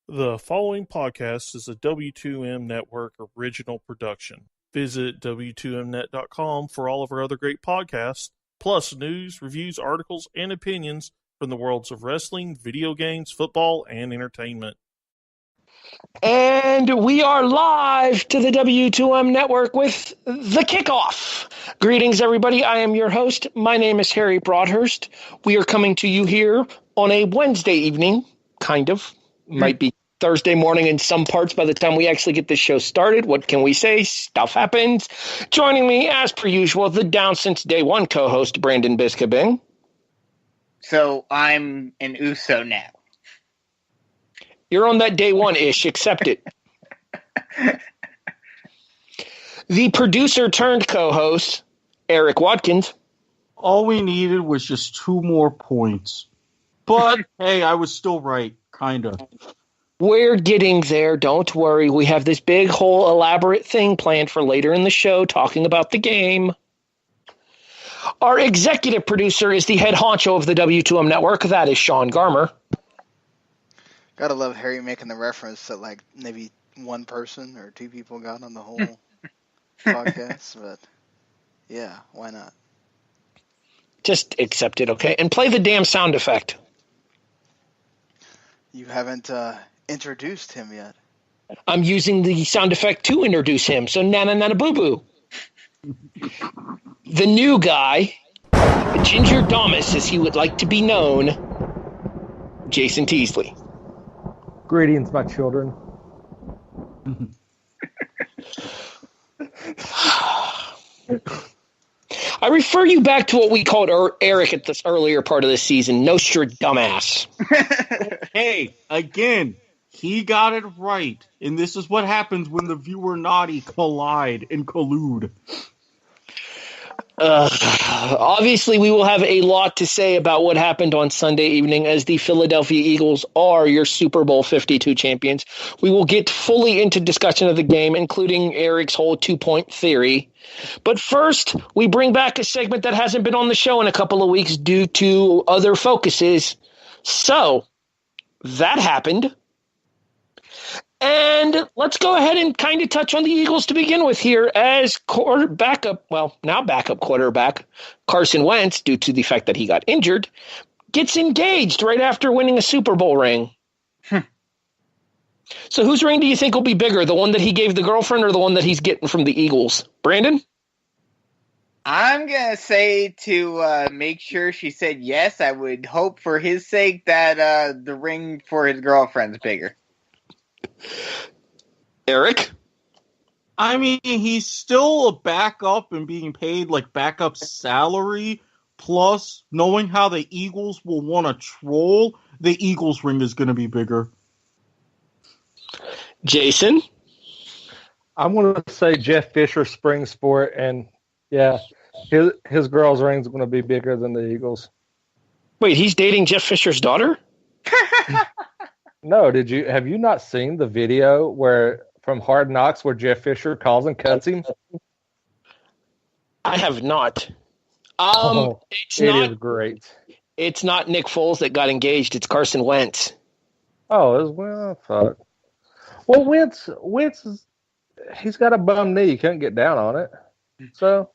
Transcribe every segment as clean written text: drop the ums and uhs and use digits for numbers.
The following podcast is a W2M Network original production. Visit W2Mnet.com for all of our other great podcasts, plus news, reviews, articles, and opinions from the worlds of wrestling, video games, football, and entertainment. And we are live to the W2M Network with the Kickoff. Greetings, everybody. I am your host. My name is Harry Broadhurst. We are coming to you here on a Wednesday evening, kind of. Might be Thursday morning in some parts by the time we actually get this show started. What can we say? Stuff happens. Joining me, as per usual, the down since day one co-host, Brandon Biskobing. So I'm an Uso now. You're on that day one-ish. Accept it. The producer turned co-host, Erik Watkins. All we needed was just 2 more points. But, hey, I was still right, kind of. We're getting there. Don't worry. We have this big whole elaborate thing planned for later in the show talking about the game. Our executive producer is the head honcho of the W2M Network. That is Sean Garmer. Gotta love Harry making the reference that like maybe one person or 2 people got on the whole podcast, but yeah, why not? Just accept it, okay? And play the damn sound effect. You haven't introduced him yet. I'm using the sound effect to introduce him, so na-na-na-na-boo-boo. The new guy, Ginger Domus, as he would like to be known, Jayson Teasley. Greetings, my children. I refer you back to what we called Erik at this earlier part of the season, Nostradumbass. Hey, again, he got it right. And this is what happens when the viewer naughty collide and collude. Obviously, we will have a lot to say about what happened on Sunday evening as the Philadelphia Eagles are your Super Bowl 52 champions. We will get fully into discussion of the game, including Erik's whole 2-point theory. But first, we bring back a segment that hasn't been on the show in a couple of weeks due to other focuses. So, that happened. And let's go ahead and kind of touch on the Eagles to begin with here as backup quarterback Carson Wentz, due to the fact that he got injured, gets engaged right after winning a Super Bowl ring. So whose ring do you think will be bigger, the one that he gave the girlfriend or the one that he's getting from the Eagles? Brandon? I'm going to say to make sure she said yes, I would hope for his sake that the ring for his girlfriend's bigger. Erik? I mean, he's still a backup and being paid like backup salary. Plus, knowing how the Eagles will want to troll, the Eagles ring is going to be bigger. Jayson? I'm going to say Jeff Fisher Spring Sport, and yeah, his girl's ring's going to be bigger than the Eagles. Wait, he's dating Jeff Fisher's daughter? No, have you not seen the video from Hard Knocks where Jeff Fisher calls and cuts him? I have not. It is great. It's not Nick Foles that got engaged. It's Carson Wentz. Fuck. Well, Wentz he's got a bum knee. He couldn't get down on it. So.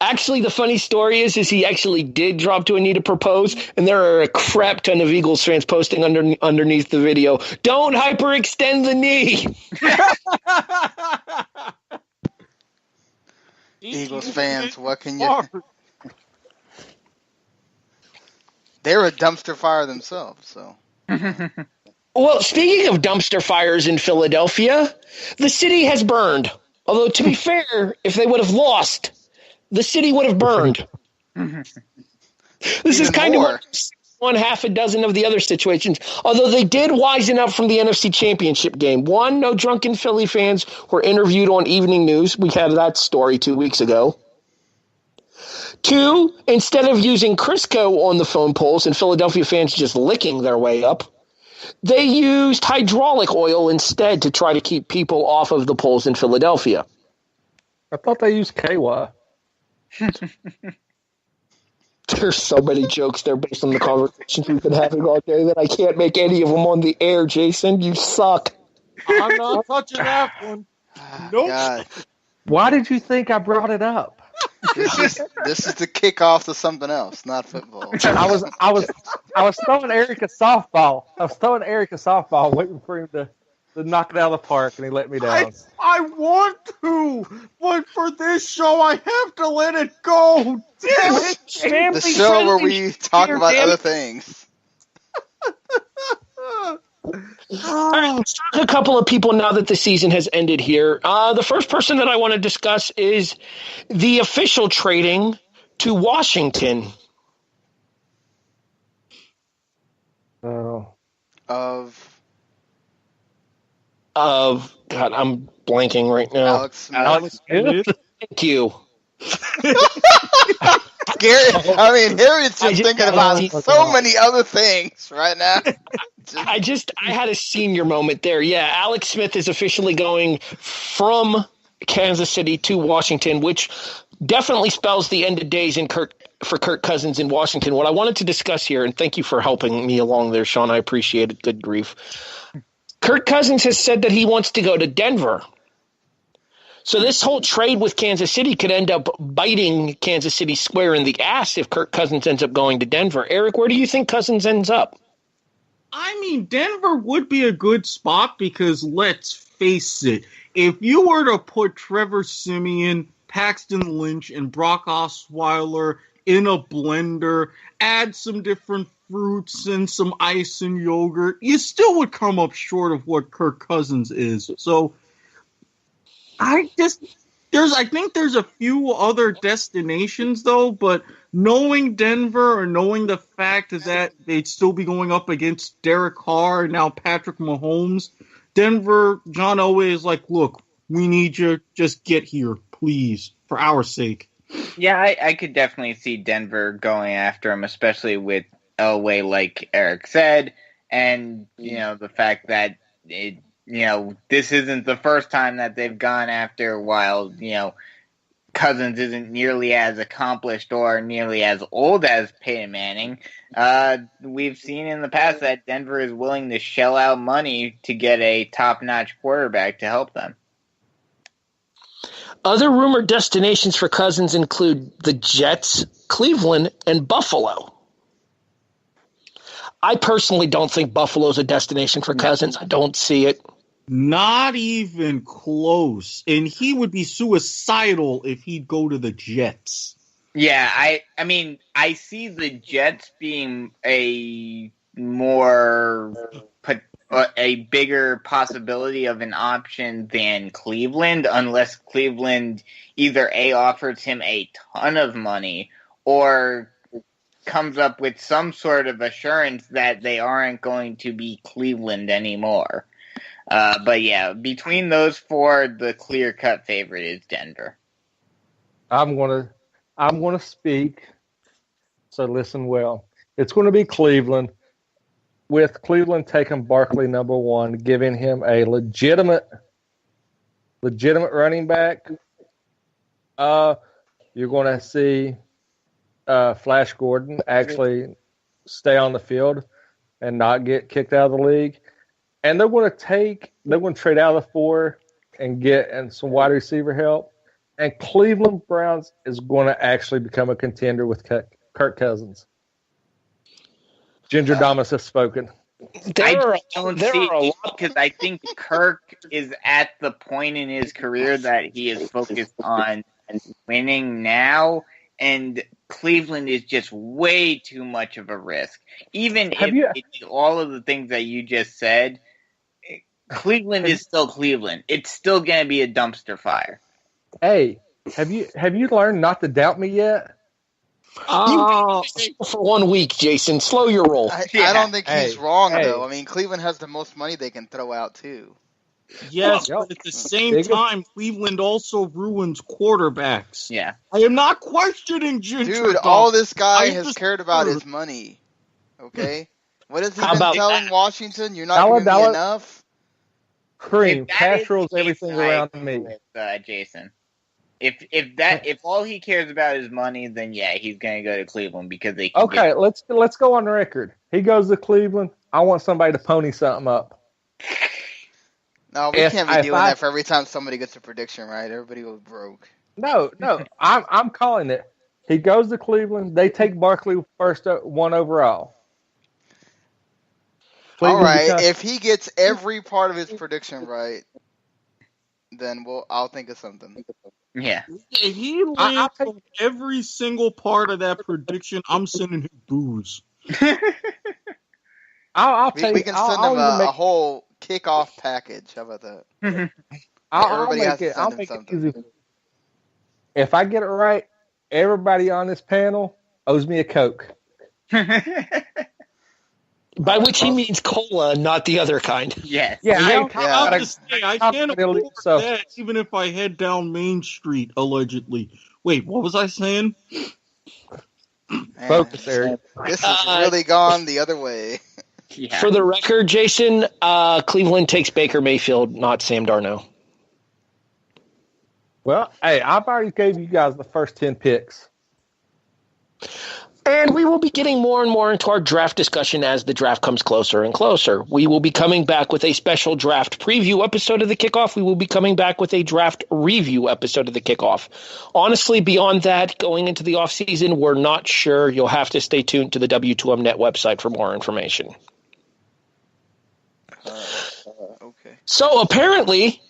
Actually, the funny story is he actually did drop to a knee to propose, and there are a crap ton of Eagles fans posting underneath the video, "Don't hyperextend the knee." Eagles fans, what can you... They're a dumpster fire themselves, so... Well, speaking of dumpster fires in Philadelphia, the city has burned. Although, to be fair, if they would have lost, the city would have burned. This is kind of one half a dozen of the other situations. Although they did wisen up from the NFC Championship game. 1, no drunken Philly fans were interviewed on Evening News. We had that story 2 weeks ago. 2, instead of using Crisco on the phone poles and Philadelphia fans just licking their way up, they used hydraulic oil instead to try to keep people off of the poles in Philadelphia. I thought they used KY. There's so many jokes there based on the conversations we've been having all day that I can't make any of them on the air, Jayson. You suck. I'm not touching that one. Nope. God, Why did you think I brought it up? this is the kickoff to something else, not football. I was throwing Erik a softball. Waiting for him to knock it out of the park, and he let me down. I want to, but for this show, I have to let it go. Damn it! The show where we talk about other things. All right, let's talk to a couple of people now that the season has ended here. The first person that I want to discuss is the official trading to Washington. God, I'm blanking right now. Alex Smith. Thank you. Harriet's just thinking about so many other things right now. I had a senior moment there. Yeah, Alex Smith is officially going from Kansas City to Washington, which definitely spells the end of days for Kirk Cousins in Washington. What I wanted to discuss here, and thank you for helping me along there, Sean. I appreciate it. Good grief. Kirk Cousins has said that he wants to go to Denver. So this whole trade with Kansas City could end up biting Kansas City square in the ass if Kirk Cousins ends up going to Denver. Erik, where do you think Cousins ends up? I mean, Denver would be a good spot because let's face it, if you were to put Trevor Siemian, Paxton Lynch, and Brock Osweiler in a blender, add some different fruits and some ice and yogurt, you still would come up short of what Kirk Cousins is. So I think there's a few other destinations though, but knowing Denver or knowing the fact that they'd still be going up against Derek Carr and now Patrick Mahomes, Denver, John Elway is like, look, we need you, just get here, please, for our sake. Yeah, I could definitely see Denver going after him, especially with Elway, like Erik said, and the fact that this isn't the first time that they've gone after, while Cousins isn't nearly as accomplished or nearly as old as Peyton Manning. We've seen in the past that Denver is willing to shell out money to get a top-notch quarterback to help them. Other rumored destinations for Cousins include the Jets, Cleveland, and Buffalo. I personally don't think Buffalo's a destination for Cousins. I don't see it. Not even close. And he would be suicidal if he'd go to the Jets. Yeah, I mean, I see the Jets being a bigger possibility of an option than Cleveland, unless Cleveland either A, offers him a ton of money or comes up with some sort of assurance that they aren't going to be Cleveland anymore. But yeah, between those four, the clear-cut favorite is Denver. I'm gonna speak. So listen well. It's going to be Cleveland, with Cleveland taking Barkley number one, giving him a legitimate running back. You're going to see Flash Gordon actually stay on the field and not get kicked out of the league. And they're going to trade out of the four and get some wide receiver help. And Cleveland Browns is going to actually become a contender with Kirk Cousins. Ginger Damas has spoken. I don't see it because I think Kirk is at the point in his career that he is focused on winning now, and Cleveland is just way too much of a risk. Even all of the things that you just said, Cleveland is still Cleveland. It's still going to be a dumpster fire. Hey, have you learned not to doubt me yet? For 1 week, Jayson. Slow your roll. I don't think he's wrong, though. I mean, Cleveland has the most money they can throw out, too. Yes, but at the same time, Cleveland also ruins quarterbacks. Yeah. I am not questioning Ginger. Dude, all this guy has cared about is money. Okay? What has he been telling Washington? You're not giving me enough? Cream, cash rolls everything around me. Jayson. If all he cares about is money, then yeah, he's gonna go to Cleveland because they can Okay, let's go on record. He goes to Cleveland. I want somebody to pony something up. No, we can't be doing that for every time somebody gets a prediction right. Everybody goes broke. No, I'm calling it. He goes to Cleveland. They take Barkley first, one overall. All right, if he gets every part of his prediction right, then I'll think of something. Yeah. If he lands on every single part of that prediction, I'm sending him booze. I'll we can send him a whole kickoff package. How about that? I'll make it easy. If I get it right, everybody on this panel owes me a Coke. By which he means cola, not the other kind. Yes. Yeah, I can't afford that even if I head down Main Street, allegedly. Wait, what was I saying? Focus, Erik. This has really gone the other way. Yeah. For the record, Jayson, Cleveland takes Baker Mayfield, not Sam Darnold. Well, hey, I've already gave you guys the first 10 picks. And we will be getting more and more into our draft discussion as the draft comes closer and closer. We will be coming back with a special draft preview episode of the Kickoff. We will be coming back with a draft review episode of the Kickoff. Honestly, beyond that, going into the offseason, we're not sure. You'll have to stay tuned to the W2M Net website for more information. Okay. So apparently,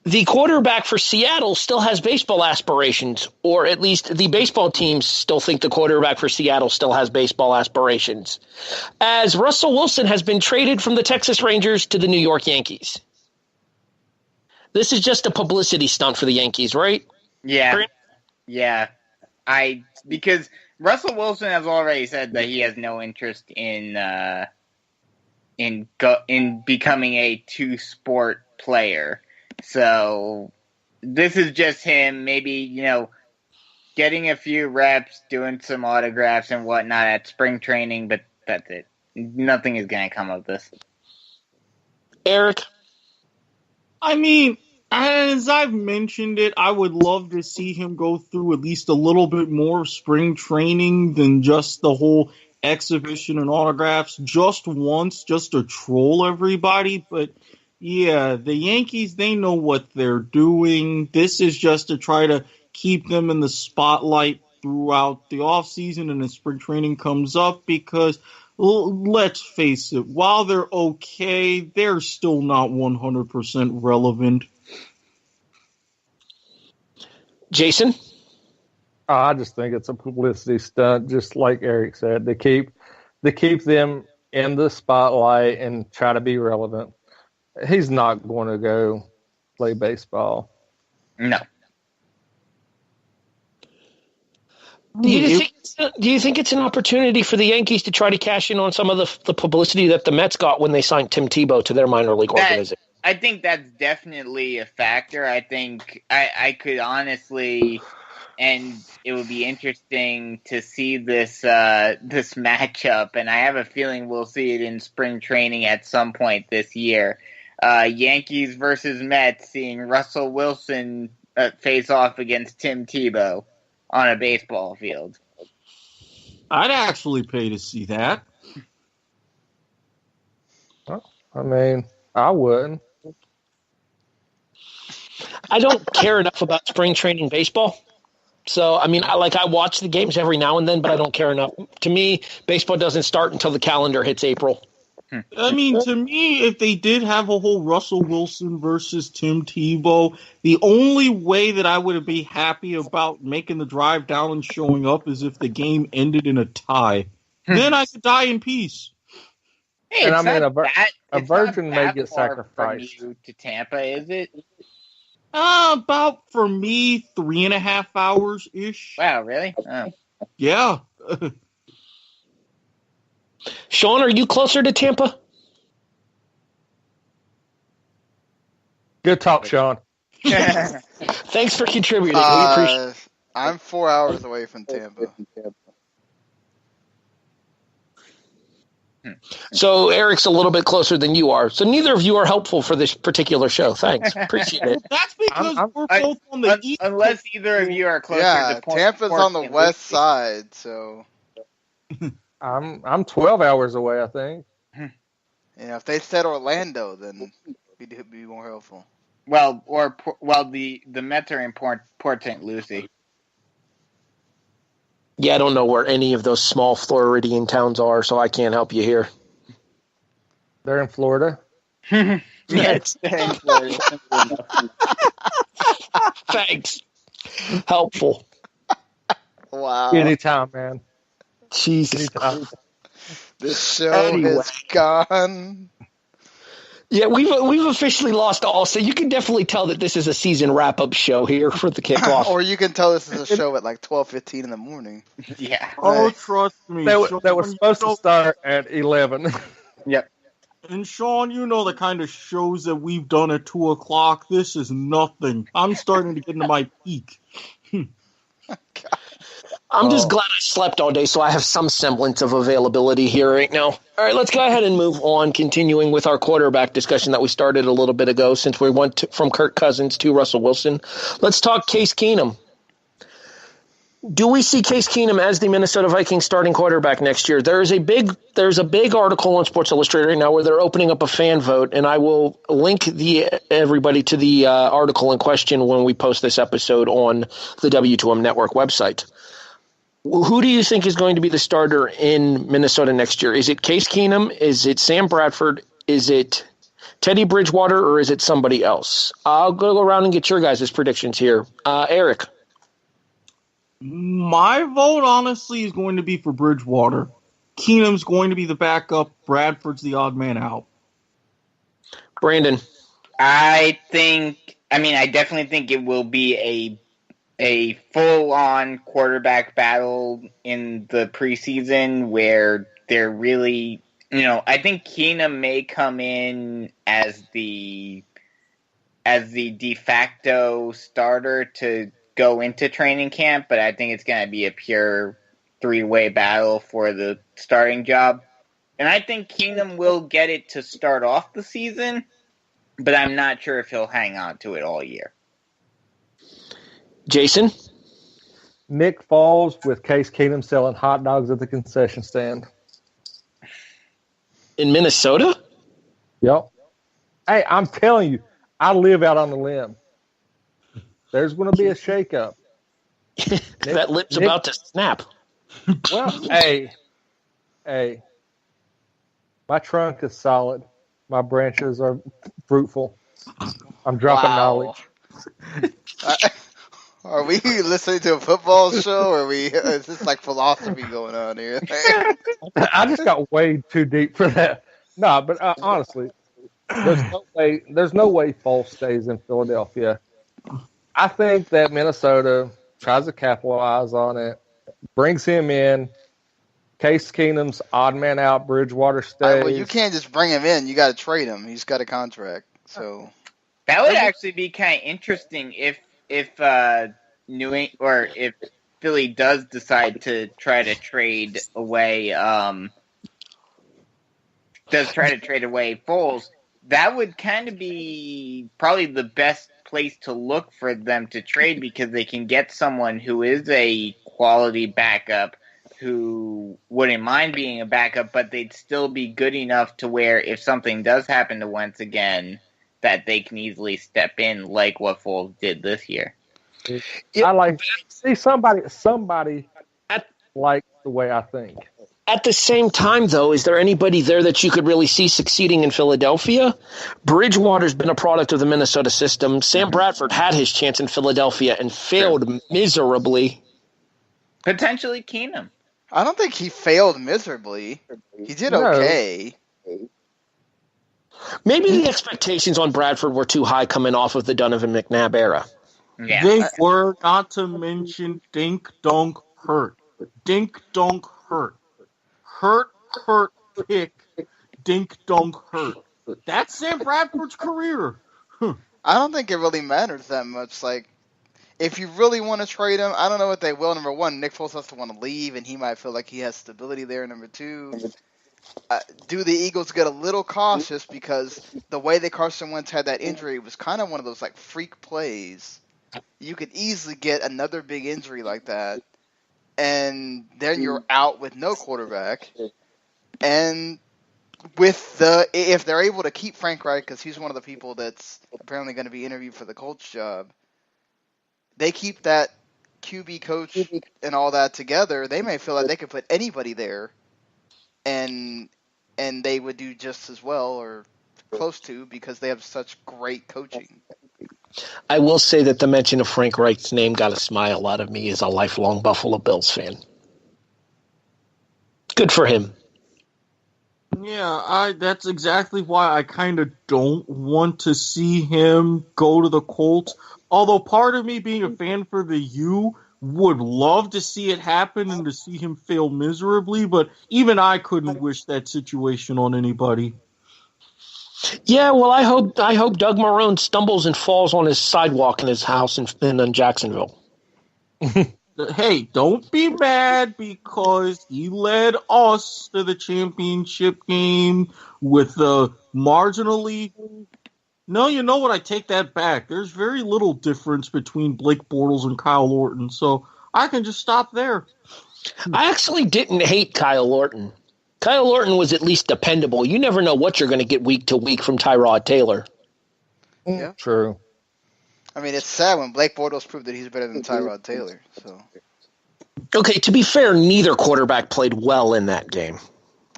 the quarterback for Seattle still has baseball aspirations, or at least the baseball teams still think the quarterback for Seattle still has baseball aspirations, as Russell Wilson has been traded from the Texas Rangers to the New York Yankees. This is just a publicity stunt for the Yankees, right? Yeah. Yeah. Because Russell Wilson has already said that he has no interest in becoming a two-sport player. So this is just him maybe, getting a few reps, doing some autographs and whatnot at spring training, but that's it. Nothing is going to come of this. Erik? I mean, as I've mentioned it, I would love to see him go through at least a little bit more spring training than just the whole exhibition and autographs just once, just to troll everybody, but yeah, the Yankees, they know what they're doing. This is just to try to keep them in the spotlight throughout the offseason and as spring training comes up because, let's face it, while they're okay, they're still not 100% relevant. Jayson? I just think it's a publicity stunt, just like Erik said. They keep them in the spotlight and try to be relevant. He's not going to go play baseball. No. Do you think it's an opportunity for the Yankees to try to cash in on some of the publicity that the Mets got when they signed Tim Tebow to their minor league organization? I think that's definitely a factor. I think I could honestly, and it would be interesting to see this matchup, and I have a feeling we'll see it in spring training at some point this year. Yankees versus Mets, seeing Russell Wilson face off against Tim Tebow on a baseball field. I'd actually pay to see that. Well, I mean, I wouldn't. I don't care enough about spring training baseball. So, I mean, I watch the games every now and then, but I don't care enough. To me, baseball doesn't start until the calendar hits April. I mean, to me, if they did have a whole Russell Wilson versus Tim Tebow, the only way that I would be happy about making the drive down and showing up is if the game ended in a tie. Then I could die in peace. Hey, and I mean, a virgin may get sacrificed. From you to Tampa, is it? About, for me, 3.5 hours-ish. Wow, really? Oh. Yeah. Sean, are you closer to Tampa? Good talk, Sean. Thanks for contributing. We appreciate it. I'm 4 hours away from Tampa. So Eric's a little bit closer than you are. So neither of you are helpful for this particular show. Thanks. Appreciate it. That's because we're I- both on the east Unless coast. either of you are closer Yeah, to Tampa's on the St. west Lucie. side, so I'm 12 hours away, I think. if they said Orlando, then we'd be more helpful. Well, the Mets are in Port St. Lucie. Yeah, I don't know where any of those small Floridian towns are, so I can't help you here. They're in Florida. Yes, they're in Florida. Thanks. Helpful. Wow. Anytime, man. Jesus. Anytime. This show Anyway. is gone. Yeah, we've officially lost all. So you can definitely tell that this is a season wrap-up show here for the kickoff. Or you can tell this is a show at like 12:15 in the morning. Yeah. Oh, trust me. They Sean, were supposed to start at 11. Yep. And Sean, you know the kind of shows that we've done at 2 o'clock. This is nothing. I'm starting to get into my peak. I'm just glad I slept all day, so I have some semblance of availability here right now. All right, let's go ahead and move on, continuing with our quarterback discussion that we started a little bit ago, since we went from Kirk Cousins to Russell Wilson. Let's talk Case Keenum. Do we see Case Keenum as the Minnesota Vikings starting quarterback next year? There's a big article on Sports Illustrated right now where they're opening up a fan vote, and I will link everybody to the article in question when we post this episode on the W2M Network website. Who do you think is going to be the starter in Minnesota next year? Is it Case Keenum? Is it Sam Bradford? Is it Teddy Bridgewater? Or is it somebody else? I'll go around and get your guys' predictions here. Erik. My vote, honestly, is going to be for Bridgewater. Keenum's going to be the backup. Bradford's the odd man out. Brandon. I definitely think it will be a full-on quarterback battle in the preseason where they're really, I think Keenum may come in as the de facto starter to go into training camp, but I think it's going to be a pure three-way battle for the starting job. And I think Keenum will get it to start off the season, but I'm not sure if he'll hang on to it all year. Jayson? Nick Foles with Case Keenum selling hot dogs at the concession stand. In Minnesota? Yep. Hey, I'm telling you, I live out on the limb. There's going to be a shakeup. That lip's about to snap. Well, hey, my trunk is solid. My branches are fruitful. I'm dropping knowledge. Are we listening to a football show, or is this like philosophy going on here? I just got way too deep for that. No, but honestly, there's no way Foles stays in Philadelphia. I think that Minnesota tries to capitalize on it, brings him in. Case Keenum's odd man out. Bridgewater stays. Well, you can't just bring him in. You got to trade him. He's got a contract. So that would actually be kind of interesting if if Philly does decide to try to trade away Foles. That would kind of be probably the best place to look for them to trade, because they can get someone who is a quality backup who wouldn't mind being a backup, but they'd still be good enough to where if something does happen to Wentz again, that they can easily step in like what Foles did this year. I like see somebody like the way I think. At the same time, though, is there anybody there that you could really see succeeding in Philadelphia? Bridgewater's been a product of the Minnesota system. Sam Bradford had his chance in Philadelphia and failed miserably. Potentially Keenum. I don't think he failed miserably. He did okay. Maybe the expectations on Bradford were too high coming off of the Donovan McNabb era. Yeah. They were, not to mention Dink Dunk Hurt. Dink Dunk Hurt. Hurt, pick, Dink Dunk Hurt. That's Sam Bradford's career. I don't think it really matters that much. Like, if you really want to trade him, I don't know what they will. Number one, Nick Foles has to want to leave, and he might feel like he has stability there. Number two, do the Eagles get a little cautious because the way that Carson Wentz had that injury was kind of one of those like freak plays. You could easily get another big injury like that, and then you're out with no quarterback. And if they're able to keep Frank Reich, because he's one of the people that's apparently going to be interviewed for the Colts job, they keep that QB coach and all that together, they may feel like they could put anybody there, and they would do just as well or close to because they have such great coaching. I will say that the mention of Frank Reich's name got a smile out of me as a lifelong Buffalo Bills fan. Good for him. Yeah, that's exactly why I kind of don't want to see him go to the Colts. Although part of me, being a fan for the U, would love to see it happen and to see him fail miserably, but even I couldn't wish that situation on anybody. Yeah, well, I hope Doug Marrone stumbles and falls on his sidewalk in his house in Jacksonville. Hey, don't be mad because he led us to the championship game with the marginally. No, you know what? I take that back. There's very little difference between Blake Bortles and Kyle Orton, so I can just stop there. I actually didn't hate Kyle Orton. Kyle Orton was at least dependable. You never know what you're going to get week to week from Tyrod Taylor. Yeah. True. I mean, it's sad when Blake Bortles proved that he's better than Tyrod Taylor. So. Okay, to be fair, neither quarterback played well in that game.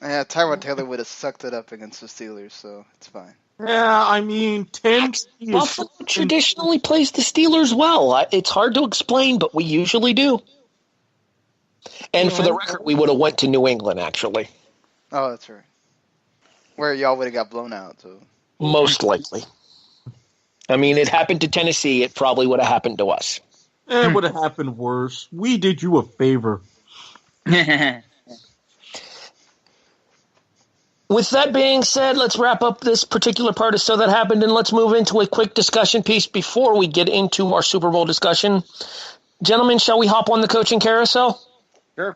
Yeah, Tyrod Taylor would have sucked it up against the Steelers, so it's fine. Yeah, I mean, Buffalo traditionally plays the Steelers well. It's hard to explain, but we usually do. And for the record, we would have went to New England, actually. Oh, that's right. Where y'all would have got blown out, so. Most likely. I mean, it happened to Tennessee. It probably would have happened to us. It would have happened worse. We did you a favor. With that being said, let's wrap up this particular part of So That Happened, and let's move into a quick discussion piece before we get into our Super Bowl discussion. Gentlemen, shall we hop on the coaching carousel? Sure.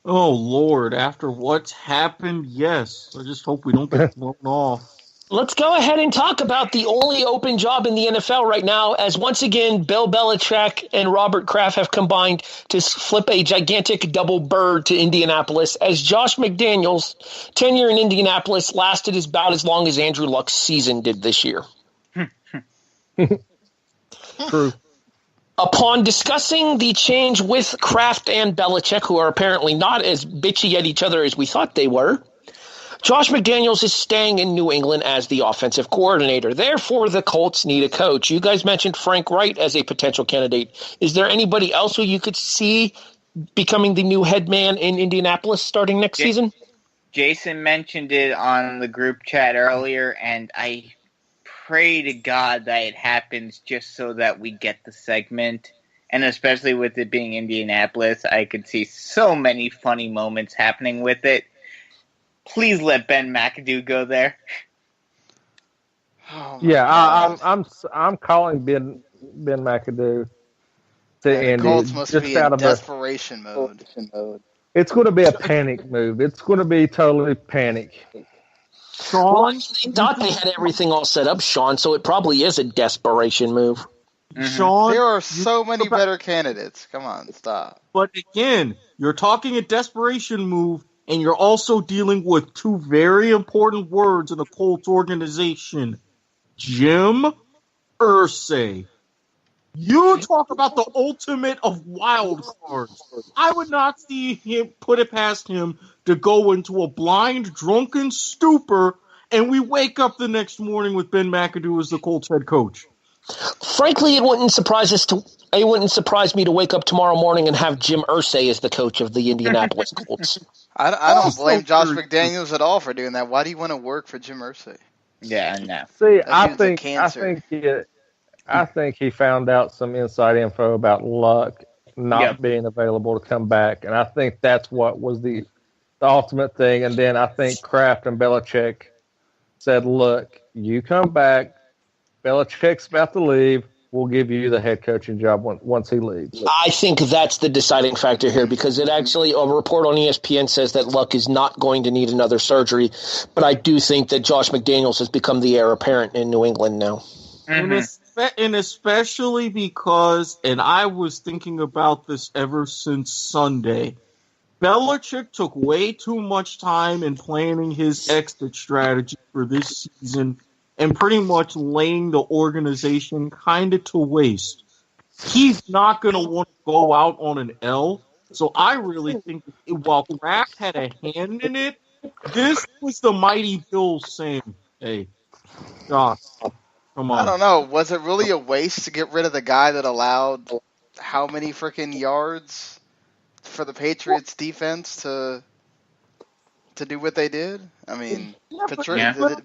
Oh, Lord, after what's happened, yes. I just hope we don't get blown off. Let's go ahead and talk about the only open job in the NFL right now, as once again, Bill Belichick and Robert Kraft have combined to flip a gigantic double bird to Indianapolis, as Josh McDaniels' tenure in Indianapolis lasted about as long as Andrew Luck's season did this year. True. Upon discussing the change with Kraft and Belichick, who are apparently not as bitchy at each other as we thought they were, Josh McDaniels is staying in New England as the offensive coordinator. Therefore, the Colts need a coach. You guys mentioned Frank Reich as a potential candidate. Is there anybody else who you could see becoming the new head man in Indianapolis starting next season? Jayson mentioned it on the group chat earlier, and I pray to God that it happens just so that we get the segment. And especially with it being Indianapolis, I could see so many funny moments happening with it. Please let Ben McAdoo go there. Oh yeah, I'm calling Ben McAdoo to Indy. Colts must just be out in of desperation mode. It's going to be a panic move. It's going to be totally panic. Well, they thought they had everything all set up, Sean, so it probably is a desperation move. Mm-hmm. Sean, There are so many better candidates. Come on, stop. But again, you're talking a desperation move, and you're also dealing with two very important words in the Colts organization. Jim Irsay. You talk about the ultimate of wild cards. I would not see him put it past him to go into a blind, drunken stupor, and we wake up the next morning with Ben McAdoo as the Colts head coach. Frankly, it wouldn't surprise me to wake up tomorrow morning and have Jim Irsay as the coach of the Indianapolis Colts. I don't blame Josh McDaniels at all for doing that. Why do you want to work for Jim Irsay? Yeah, no. See, That I think he found out some inside info about Luck not being available to come back, and I think that's what was the ultimate thing. And then I think Kraft and Belichick said, "Look, you come back. Belichick's about to leave. will give you the head coaching job once he leaves. I think that's the deciding factor here because it actually, a report on ESPN says that Luck is not going to need another surgery, but I do think that Josh McDaniels has become the heir apparent in New England now. And especially because, and I was thinking about this ever since Sunday, Belichick took way too much time in planning his exit strategy for this season and pretty much laying the organization kind of to waste. He's not going to want to go out on an L. So I really think while Kraft had a hand in it, this was the mighty Bills saying, hey, Josh, come on. I don't know. Was it really a waste to get rid of the guy that allowed how many freaking yards for the Patriots defense to do what they did? I mean, the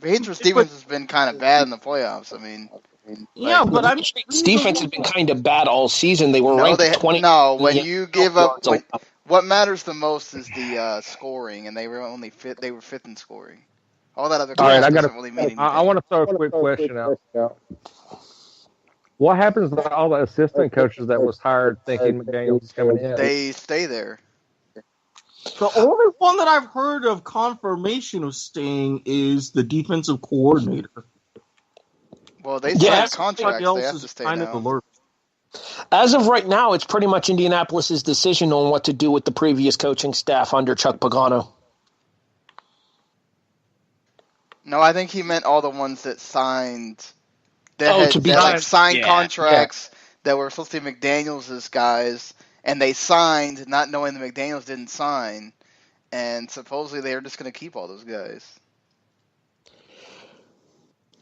Patriots defense has been kind of bad in the playoffs. I mean, but I mean, defense has been kind of bad all season. They were ranked 20. No, when you give up, what matters the most is the scoring, and they were only fifth. They were fifth in scoring. All that other crap doesn't really mean anything. I want to throw a quick question out. What happens to all the assistant coaches that was hired thinking McDaniels is coming in? They stay there. The only one that I've heard of confirmation of staying is the defensive coordinator. Well, they signed contracts. They have to stay now. As of right now, it's pretty much Indianapolis' decision on what to do with the previous coaching staff under Chuck Pagano. No, I think he meant all the ones that signed. Signed contracts that were supposed to be McDaniels' guys, and they signed not knowing that McDaniels didn't sign, and supposedly they were just going to keep all those guys.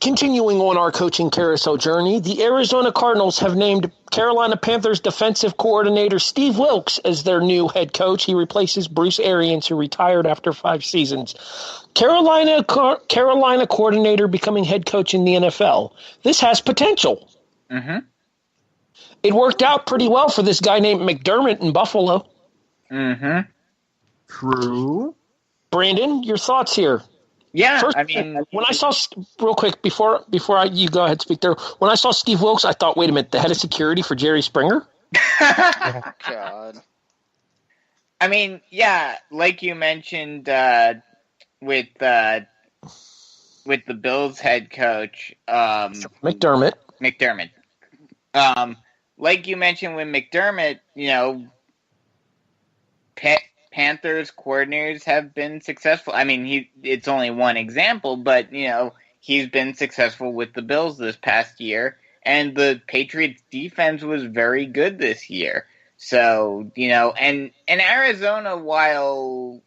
Continuing on our coaching carousel journey, the Arizona Cardinals have named Carolina Panthers defensive coordinator Steve Wilks as their new head coach. He replaces Bruce Arians, who retired after 5 seasons. Carolina coordinator becoming head coach in the NFL. This has potential. Mm-hmm. It worked out pretty well for this guy named McDermott in Buffalo. Mm-hmm. True. Brandon, your thoughts here? Yeah, First, when I saw, real quick, before you go ahead and speak there, when I saw Steve Wilks, I thought, wait a minute, the head of security for Jerry Springer? God. I mean, yeah, like you mentioned with the Bills head coach, McDermott. Like you mentioned with McDermott, Panthers coordinators have been successful. I mean, it's only one example, but, he's been successful with the Bills this past year, and the Patriots defense was very good this year. So, and Arizona, while,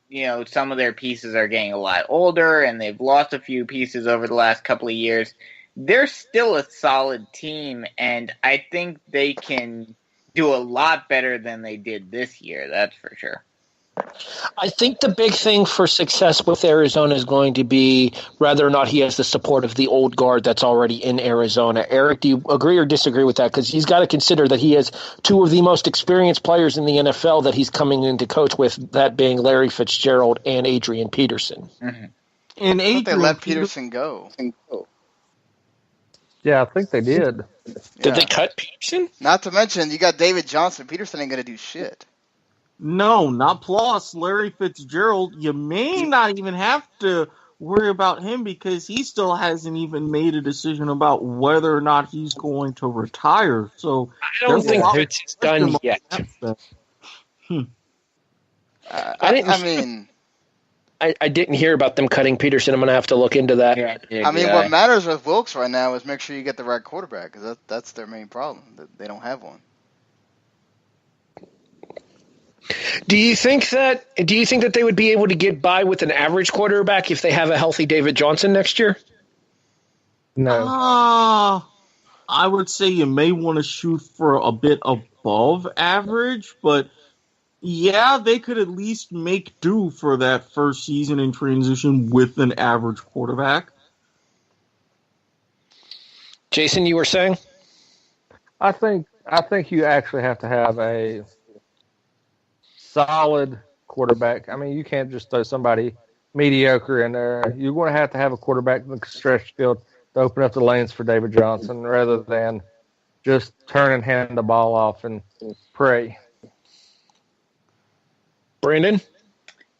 some of their pieces are getting a lot older and they've lost a few pieces over the last couple of years, they're still a solid team, and I think they can do a lot better than they did this year, that's for sure. I think the big thing for success with Arizona is going to be whether or not he has the support of the old guard that's already in Arizona. Erik, do you agree or disagree with that? Because he's got to consider that he has 2 of the most experienced players in the NFL that he's coming in to coach with, that being Larry Fitzgerald and Adrian Peterson. Mm-hmm. And they let Peterson go. Yeah, I think they did. Did they cut Peterson? Not to mention, you got David Johnson. Peterson ain't going to do shit. No, not plus Larry Fitzgerald. You may not even have to worry about him because he still hasn't even made a decision about whether or not he's going to retire. So I don't think it's done yet. I didn't hear about them cutting Peterson. I'm going to have to look into that. What matters with Wilks right now is make sure you get the right quarterback, because that's their main problem. They don't have one. Do you think that they would be able to get by with an average quarterback if they have a healthy David Johnson next year? No. I would say you may want to shoot for a bit above average, but yeah, they could at least make do for that first season in transition with an average quarterback. Jayson, you were saying? I think you actually have to have a solid quarterback. I mean, you can't just throw somebody mediocre in there. You're going to have a quarterback that can stretch the field to open up the lanes for David Johnson rather than just turn and hand the ball off and pray. Brandon?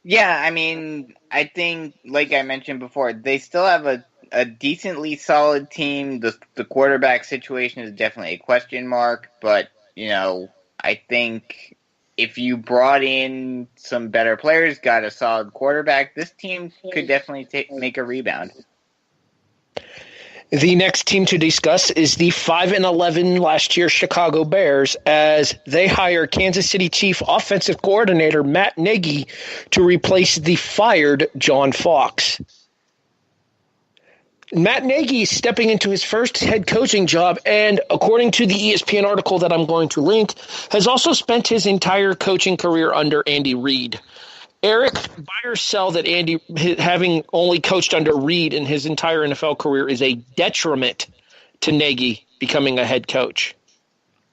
Yeah, I mean, I think, like I mentioned before, they still have a decently solid team. The quarterback situation is definitely a question mark, but, I think if you brought in some better players, got a solid quarterback, this team could definitely make a rebound. The next team to discuss is the 5-11 last year Chicago Bears, as they hire Kansas City Chief offensive coordinator Matt Nagy to replace the fired John Fox. Matt Nagy is stepping into his first head coaching job, and according to the ESPN article that I'm going to link, has also spent his entire coaching career under Andy Reid. Erik, buy or sell that Andy, having only coached under Reid in his entire NFL career, is a detriment to Nagy becoming a head coach?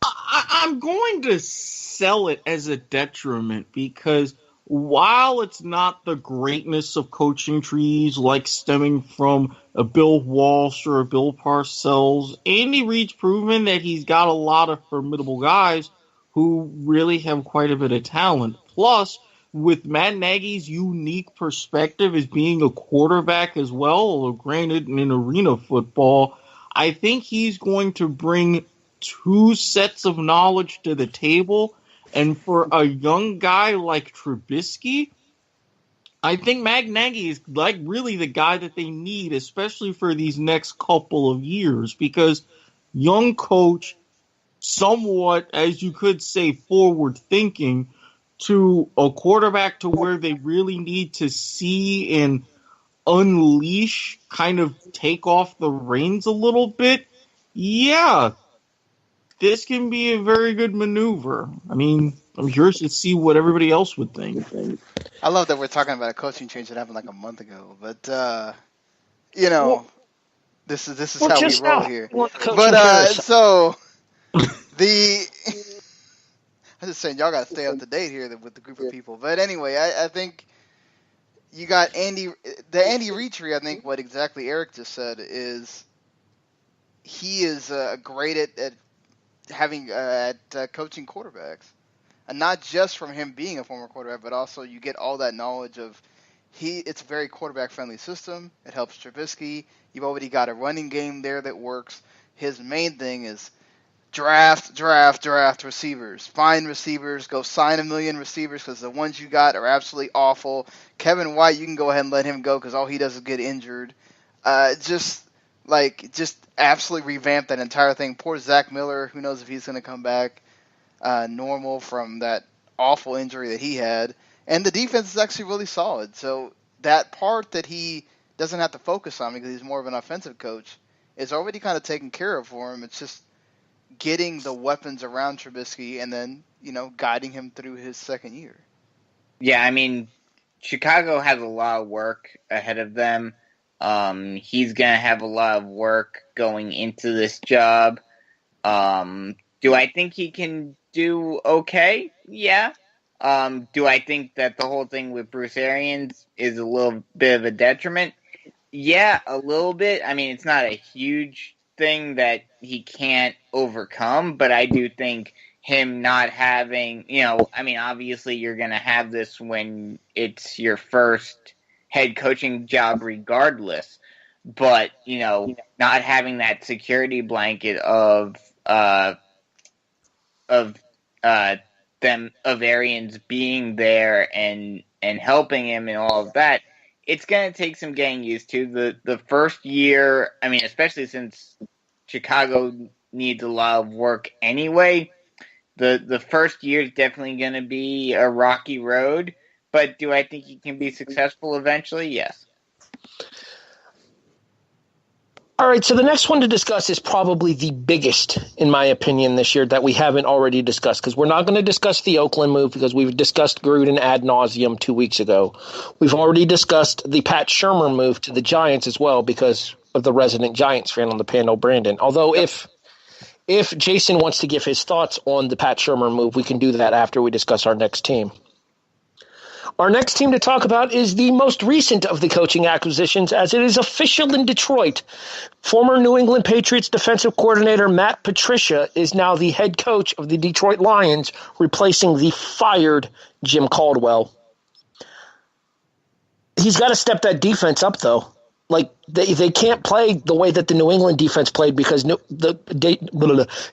I'm going to sell it as a detriment because while it's not the greatness of coaching trees like stemming from a Bill Walsh or a Bill Parcells, Andy Reid's proven that he's got a lot of formidable guys who really have quite a bit of talent. Plus, with Matt Nagy's unique perspective as being a quarterback as well, although granted in arena football, I think he's going to bring two sets of knowledge to the table. And for a young guy like Trubisky, I think Matt Nagy is like really the guy that they need, especially for these next couple of years, because young coach, somewhat, as you could say, forward thinking, to a quarterback to where they really need to see and unleash, kind of take off the reins a little bit. Yeah, this can be a very good maneuver. I mean, I'm curious to see what everybody else would think. I love that we're talking about a coaching change that happened like a month ago, but this is how we roll here. But so I'm just saying, y'all got to stay up to date here with the group of people. But anyway, I think you got the Andy Reid tree. I think what exactly Erik just said is he is great at having coaching quarterbacks, and not just from him being a former quarterback, but also you get all that knowledge of it's a very quarterback friendly system. It helps Trubisky. You've already got a running game there that works. His main thing is draft receivers. Find receivers. Go sign 1 million receivers because the ones you got are absolutely awful. Kevin White, you can go ahead and let him go because all he does is get injured. Just absolutely revamp that entire thing. Poor Zach Miller. Who knows if he's going to come back normal from that awful injury that he had. And the defense is actually really solid. So that part that he doesn't have to focus on because he's more of an offensive coach is already kind of taken care of for him. It's just getting the weapons around Trubisky and then, guiding him through his second year. Yeah, I mean, Chicago has a lot of work ahead of them. He's going to have a lot of work going into this job. Do I think he can do okay? Yeah. Do I think that the whole thing with Bruce Arians is a little bit of a detriment? Yeah, a little bit. I mean, it's not a huge thing that he can't overcome, but I do think him not having, obviously you're going to have this when it's your first head coaching job regardless, but, not having that security blanket of Arians being there and helping him and all of that, it's going to take some getting used to. The first year, especially since Chicago needs a lot of work anyway, the first year is definitely going to be a rocky road, but do I think he can be successful eventually? Yes. All right, so the next one to discuss is probably the biggest, in my opinion, this year that we haven't already discussed, because we're not going to discuss the Oakland move because we've discussed Gruden ad nauseum 2 weeks ago. We've already discussed the Pat Shurmur move to the Giants as well because of the resident Giants fan on the panel, Brandon. Although if Jayson wants to give his thoughts on the Pat Shurmur move, we can do that after we discuss our next team. Our next team to talk about is the most recent of the coaching acquisitions, as it is official in Detroit. Former New England Patriots defensive coordinator Matt Patricia is now the head coach of the Detroit Lions, replacing the fired Jim Caldwell. He's got to step that defense up, though. Like, they can't play the way that the New England defense played because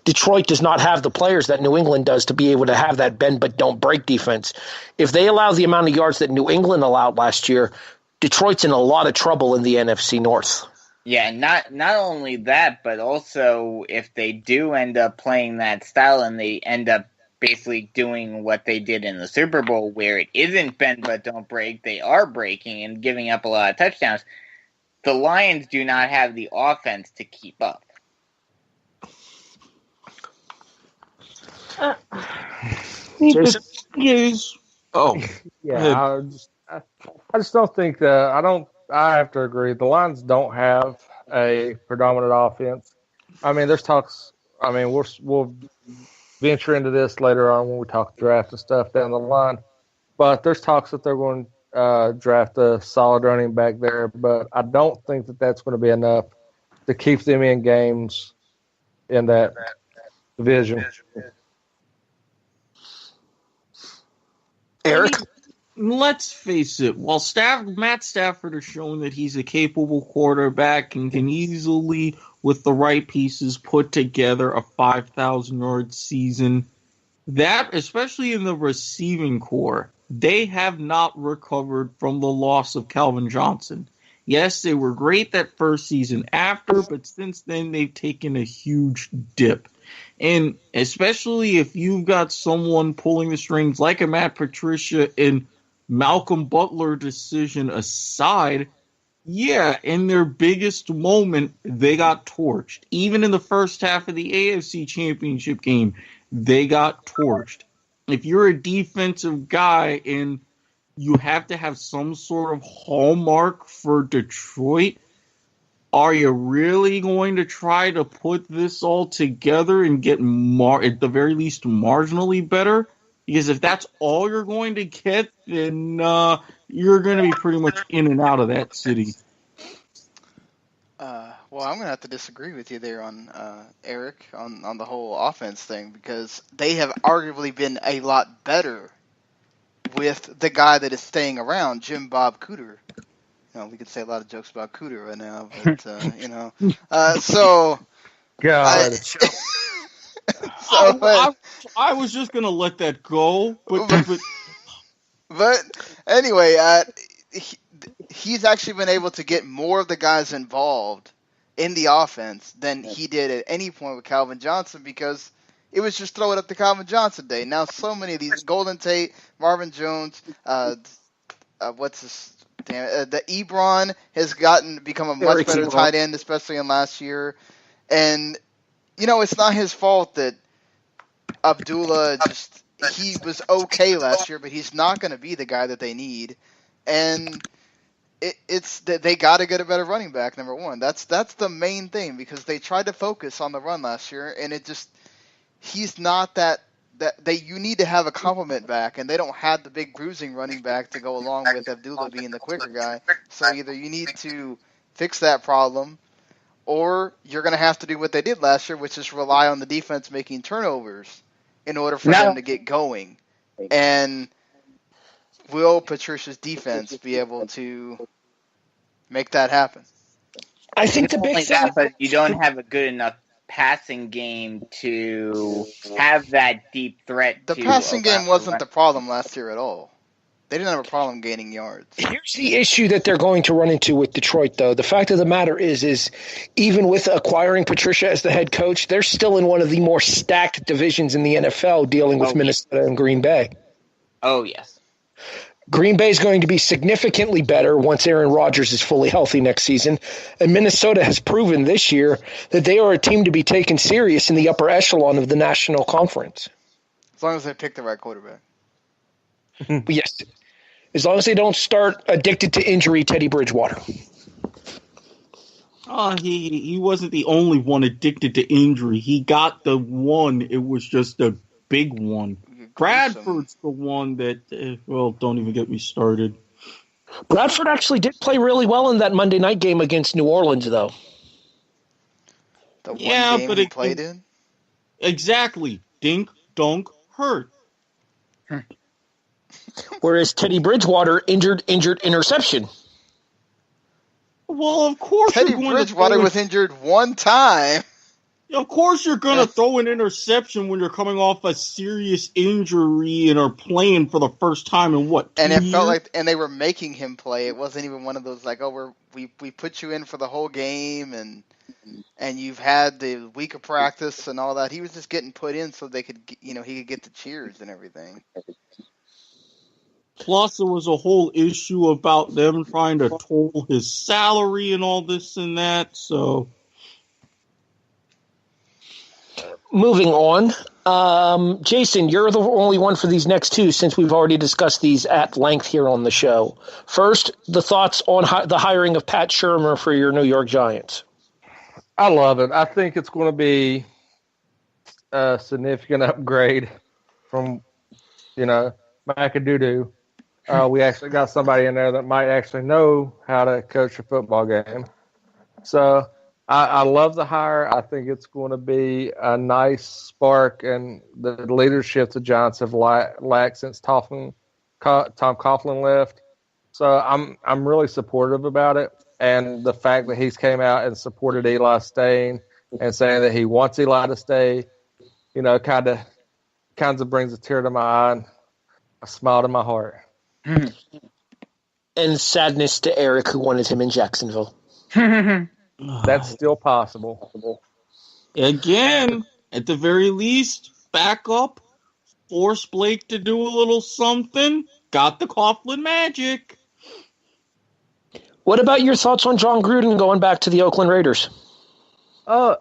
Detroit does not have the players that New England does to be able to have that bend but don't break defense. If they allow the amount of yards that New England allowed last year, Detroit's in a lot of trouble in the NFC North. Yeah, not only that, but also if they do end up playing that style and they end up basically doing what they did in the Super Bowl where it isn't bend but don't break, they are breaking and giving up a lot of touchdowns. The Lions do not have the offense to keep up. Jayson? Yeah, I just don't think that I have to agree. The Lions don't have a predominant offense. I mean, there's talks. I mean, we'll venture into this later on when we talk draft and stuff down the line. But there's talks that they're going to draft a solid running back there. But I don't think that that's going to be enough to keep them in games in that division. Erik? Let's face it, while Matt Stafford has shown that he's a capable quarterback and can easily, with the right pieces, put together a 5,000-yard season, that, especially in the receiving core, they have not recovered from the loss of Calvin Johnson. Yes, they were great that first season after, but since then they've taken a huge dip. And especially if you've got someone pulling the strings like a Matt Patricia and Malcolm Butler decision aside, yeah, in their biggest moment, they got torched. Even in the first half of the AFC Championship game, they got torched. If you're a defensive guy and you have to have some sort of hallmark for Detroit, are you really going to try to put this all together and get at the very least marginally better? Because if that's all you're going to get, then you're going to be pretty much in and out of that city. Well, I'm going to have to disagree with you there on Erik on the whole offense thing, because they have arguably been a lot better with the guy that is staying around, Jim Bob Cooter. You know, we could say a lot of jokes about Cooter right now, but you know, so God. I was just gonna let that go, but anyway, he's actually been able to get more of the guys involved in the offense than he did at any point with Calvin Johnson, because it was just throw it up to Calvin Johnson day. Now so many of these Golden Tate, Marvin Jones, the Ebron has become a much better tight end, especially in last year. And you know, it's not his fault that Abdullah he was okay last year, but he's not going to be the guy that they need. And it's that they got to get a better running back. Number one, that's the main thing, because they tried to focus on the run last year, and he's not that you need to have a complement back, and they don't have the big bruising running back to go along with Abdullah being the quicker guy. So either you need to fix that problem, or you're going to have to do what they did last year, which is rely on the defense making turnovers in order for them to get going. And will Patricia's defense be able to make that happen? I think the big thing, but you don't have a good enough passing game to have that deep threat. The passing game wasn't the problem last year at all. They didn't have a problem gaining yards. Here's the issue that they're going to run into with Detroit, though. The fact of the matter is even with acquiring Patricia as the head coach, they're still in one of the more stacked divisions in the NFL, dealing with Minnesota and Green Bay. Oh, yes. Green Bay is going to be significantly better once Aaron Rodgers is fully healthy next season. And Minnesota has proven this year that they are a team to be taken serious in the upper echelon of the National Conference. As long as they pick the right quarterback. Yes. As long as they don't start addicted to injury Teddy Bridgewater. He wasn't the only one addicted to injury. He got the one. It was just a big one. Bradford's the one that, don't even get me started. Bradford actually did play really well in that Monday night game against New Orleans, though. The one game he played in? Exactly. Dink, dunk, hurt. Whereas Teddy Bridgewater, injured, interception. Well, of course Teddy Bridgewater was injured one time. Of course you're going to throw an interception when you're coming off a serious injury and are playing for the first time in what, 2 And it years? felt like, and they were making him play. It wasn't even one of those like, we put you in for the whole game and you've had the week of practice and all that. He was just getting put in so they could, he could get the cheers and everything. Plus, there was a whole issue about them trying to toll his salary and all this and that, so... Moving on, Jayson, you're the only one for these next two since we've already discussed these at length here on the show. First, the thoughts on the hiring of Pat Shurmur for your New York Giants. I love it. I think it's going to be a significant upgrade from, McAdoo. We actually got somebody in there that might actually know how to coach a football game. So I love the hire. I think it's going to be a nice spark, and the leadership the Giants have lacked since Tom Coughlin left. So I'm really supportive about it, and the fact that he's came out and supported Eli staying and saying that he wants Eli to stay, kind of brings a tear to my eye and a smile to my heart. And sadness to Erik, who wanted him in Jacksonville. That's still possible. Again, at the very least, back up, force Blake to do a little something, got the Coughlin magic. What about your thoughts on John Gruden going back to the Oakland Raiders? I'm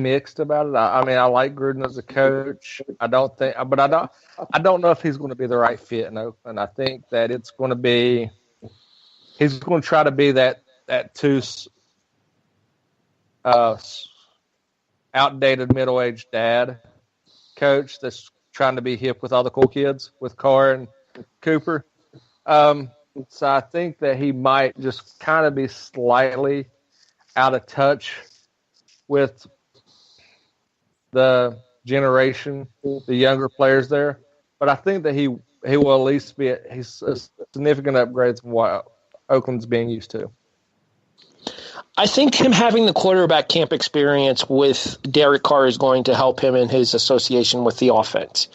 mixed about it. I like Gruden as a coach. I don't know if he's going to be the right fit in Oakland. I think that he's going to try to be that too outdated middle-aged dad coach that's trying to be hip with all the cool kids with Carr and Cooper. So I think that he might just kind of be slightly out of touch with the generation, the younger players there. But I think that he will at least he's a significant upgrade from what Oakland's being used to. I think him having the quarterback camp experience with Derek Carr is going to help him in his association with the offense.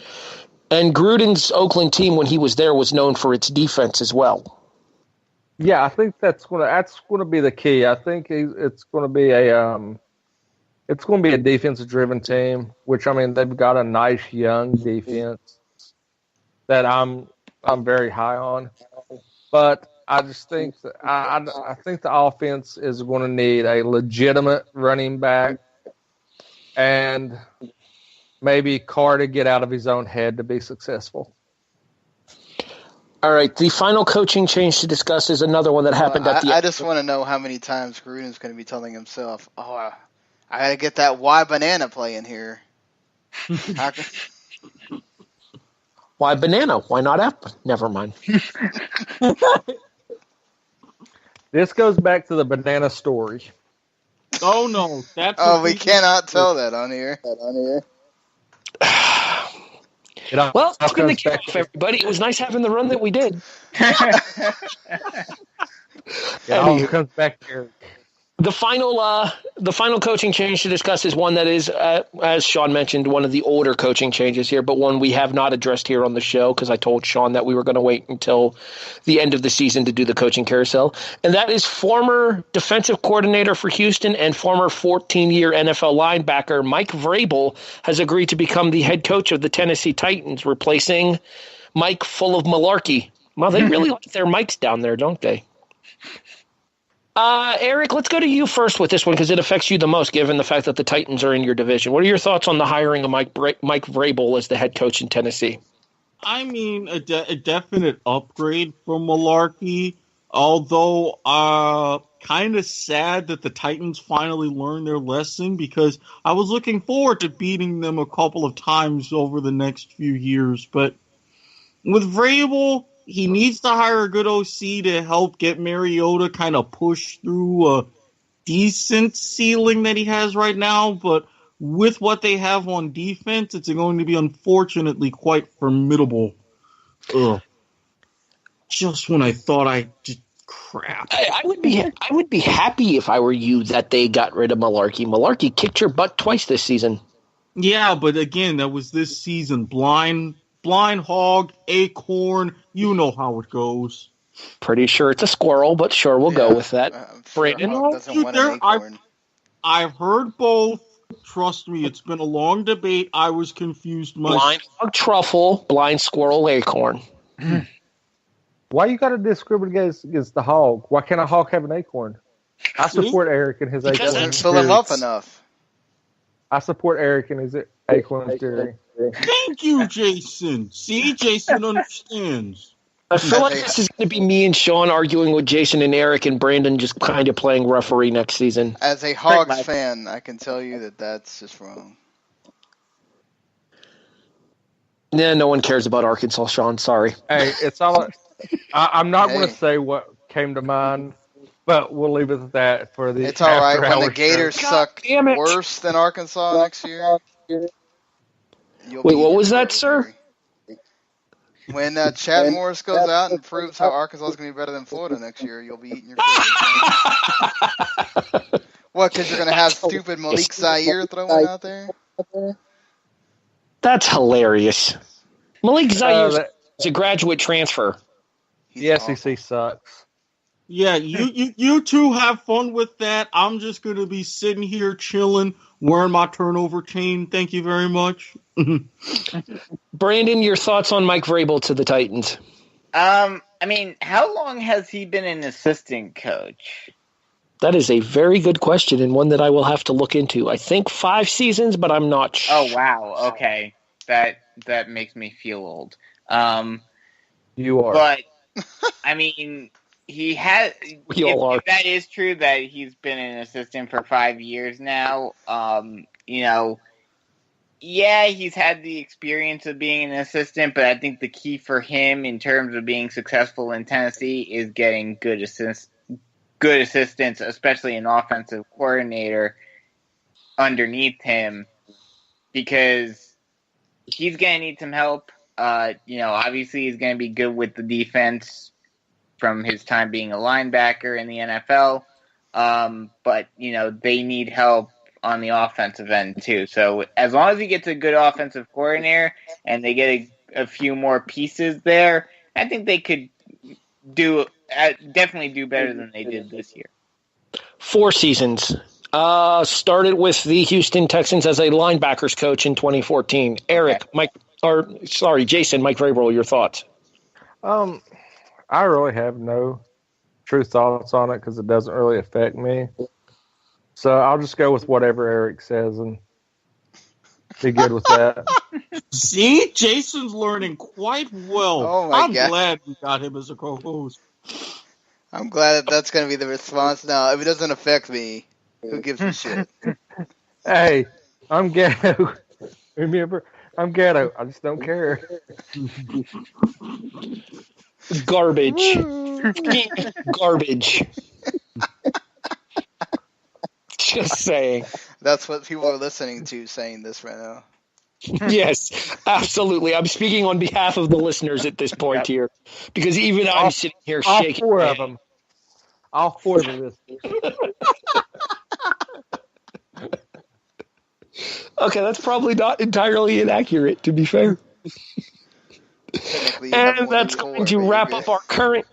And Gruden's Oakland team, when he was there, was known for its defense as well. Yeah, I think that's going to be the key. I think it's going to be a defensive-driven team, which they've got a nice young defense that I'm very high on, but I just think that I think the offense is going to need a legitimate running back and maybe Carr to get out of his own head to be successable. All right, the final coaching change to discuss is another one that happened at the end. I just want to know how many times Gruden's going to be telling himself, I got to get that Y banana play in here. Why banana? Why not apple? Never mind. This goes back to the banana story. Oh, no. We cannot tell that on here. Well, it's been the kickoff, everybody. It was nice having the run that we did. It all comes back here. The final coaching change to discuss is one that is, as Sean mentioned, one of the older coaching changes here, but one we have not addressed here on the show because I told Sean that we were going to wait until the end of the season to do the coaching carousel, and that is former defensive coordinator for Houston and former 14-year NFL linebacker Mike Vrabel has agreed to become the head coach of the Tennessee Titans, replacing Mike full of malarkey. Well, they really like their mics down there, don't they? Erik, let's go to you first with this one because it affects you the most, given the fact that the Titans are in your division. What are your thoughts on the hiring of Mike Vrabel as the head coach in Tennessee? A definite upgrade from malarkey. Although kind of sad that the Titans finally learned their lesson, because I was looking forward to beating them a couple of times over the next few years. But with Vrabel, he needs to hire a good OC to help get Mariota kind of push through a decent ceiling that he has right now. But with what they have on defense, it's going to be unfortunately quite formidable. Ugh. Just when I thought crap. I would be happy if I were you that they got rid of Malarkey. Malarkey kicked your butt twice this season. Yeah, but again, that was this season. Blind hog, acorn. You know how it goes. Pretty sure it's a squirrel, but sure, we'll go with that. Brandon? I've heard both. Trust me, it's been a long debate. I was confused myself. Blind hog, truffle, blind squirrel, acorn. Why you got to discriminate against the hog? Why can't a hog have an acorn? I support Erik and his acorn. Doesn't fill him up enough. I support Erik and his acorn theory. Thank you, Jayson. See, Jayson understands. I feel like this is going to be me and Sean arguing with Jayson and Erik, and Brandon just kind of playing referee next season. As a Hogs fan, I can tell you that that's just wrong. Yeah, no one cares about Arkansas, Sean. Sorry. Hey, it's all. I'm not going to say what came to mind, but we'll leave it at that for the. It's all right. When the Gators suck worse than Arkansas next year. Wait, what was that, sir? When Chad Morris goes out and proves how Arkansas is going to be better than Florida next year, you'll be eating your food. What, because you're going to have stupid Malik Zaire throwing out there? That's hilarious. Malik Zaire is a graduate transfer. The SEC sucks. Yeah, you two have fun with that. I'm just going to be sitting here chilling, wearing my turnover chain. Thank you very much. Brandon, your thoughts on Mike Vrabel to the Titans? I mean, how long has he been an assistant coach? That is a very good question, and one that I will have to look into. I think 5 seasons, but I'm not sure. Oh, wow. Okay. That makes me feel old. You are. But, I mean, he has... We all are. If that is true, that he's been an assistant for 5 years now, yeah, he's had the experience of being an assistant, but I think the key for him in terms of being successful in Tennessee is getting good assistance, especially an offensive coordinator underneath him, because he's going to need some help. Obviously he's going to be good with the defense from his time being a linebacker in the NFL, but, they need help on the offensive end too. So as long as he gets a good offensive coordinator and they get a few more pieces there, I think they could definitely do better than they did this year. 4 seasons. Started with the Houston Texans as a linebackers coach in 2014. Erik, Jayson, Mike Vrabel, your thoughts? I really have no true thoughts on it because it doesn't really affect me. So I'll just go with whatever Erik says and be good with that. See, Jason's learning quite well. Oh my God. Glad we got him as a co-host. I'm glad that's going to be the response now. If it doesn't affect me, who gives a shit? Hey, I'm ghetto. Remember, I'm ghetto. I just don't care. Garbage. Garbage. Just saying. That's what people are listening to saying this right now. Yes, absolutely. I'm speaking on behalf of the listeners at this point here, because even I'm sitting here shaking. All 4 of them. All 4 of them. Okay, that's probably not entirely inaccurate, to be fair. And that's going to wrap up our current.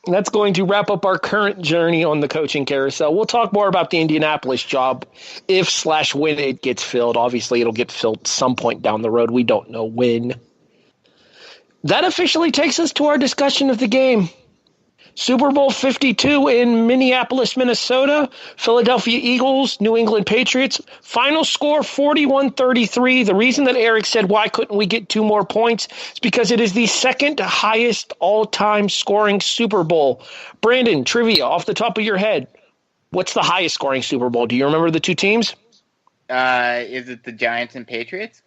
That's going to wrap up our current journey on the coaching carousel. We'll talk more about the Indianapolis job if/when it gets filled. Obviously, it'll get filled some point down the road. We don't know when. That officially takes us to our discussion of the game. Super Bowl 52 in Minneapolis, Minnesota. Philadelphia Eagles, New England Patriots. Final score 41-33. The reason that Erik said, why couldn't we get 2 more points, is because it is the second highest all-time scoring Super Bowl. Brandon, trivia off the top of your head. What's the highest scoring Super Bowl? Do you remember the two teams? Is it the Giants and Patriots?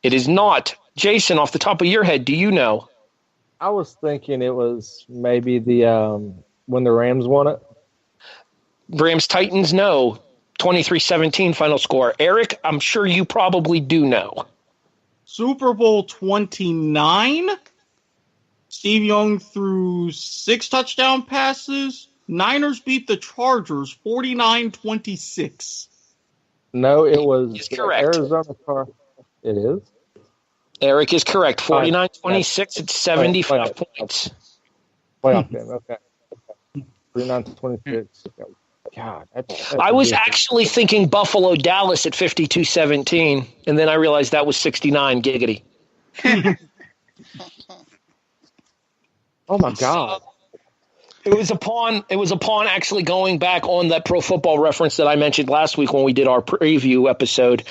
It is not. Jayson, off the top of your head, do you know? I was thinking it was maybe the when the Rams won it. Rams Titans, no. 23-17 final score. Erik, I'm sure you probably do know. Super Bowl 29. Steve Young threw 6 touchdown passes. Niners beat the Chargers 49-26. No, it was He's correct. Arizona Car. It is. Erik is correct. 49-26 at 75 points. Playoff game, okay. 49-26. God, that's I was ridiculous. actually thinking Buffalo Dallas at 52-17, and then I realized that was 69 giggity. Oh my God. It was upon actually going back on that Pro Football Reference that I mentioned last week when we did our preview episode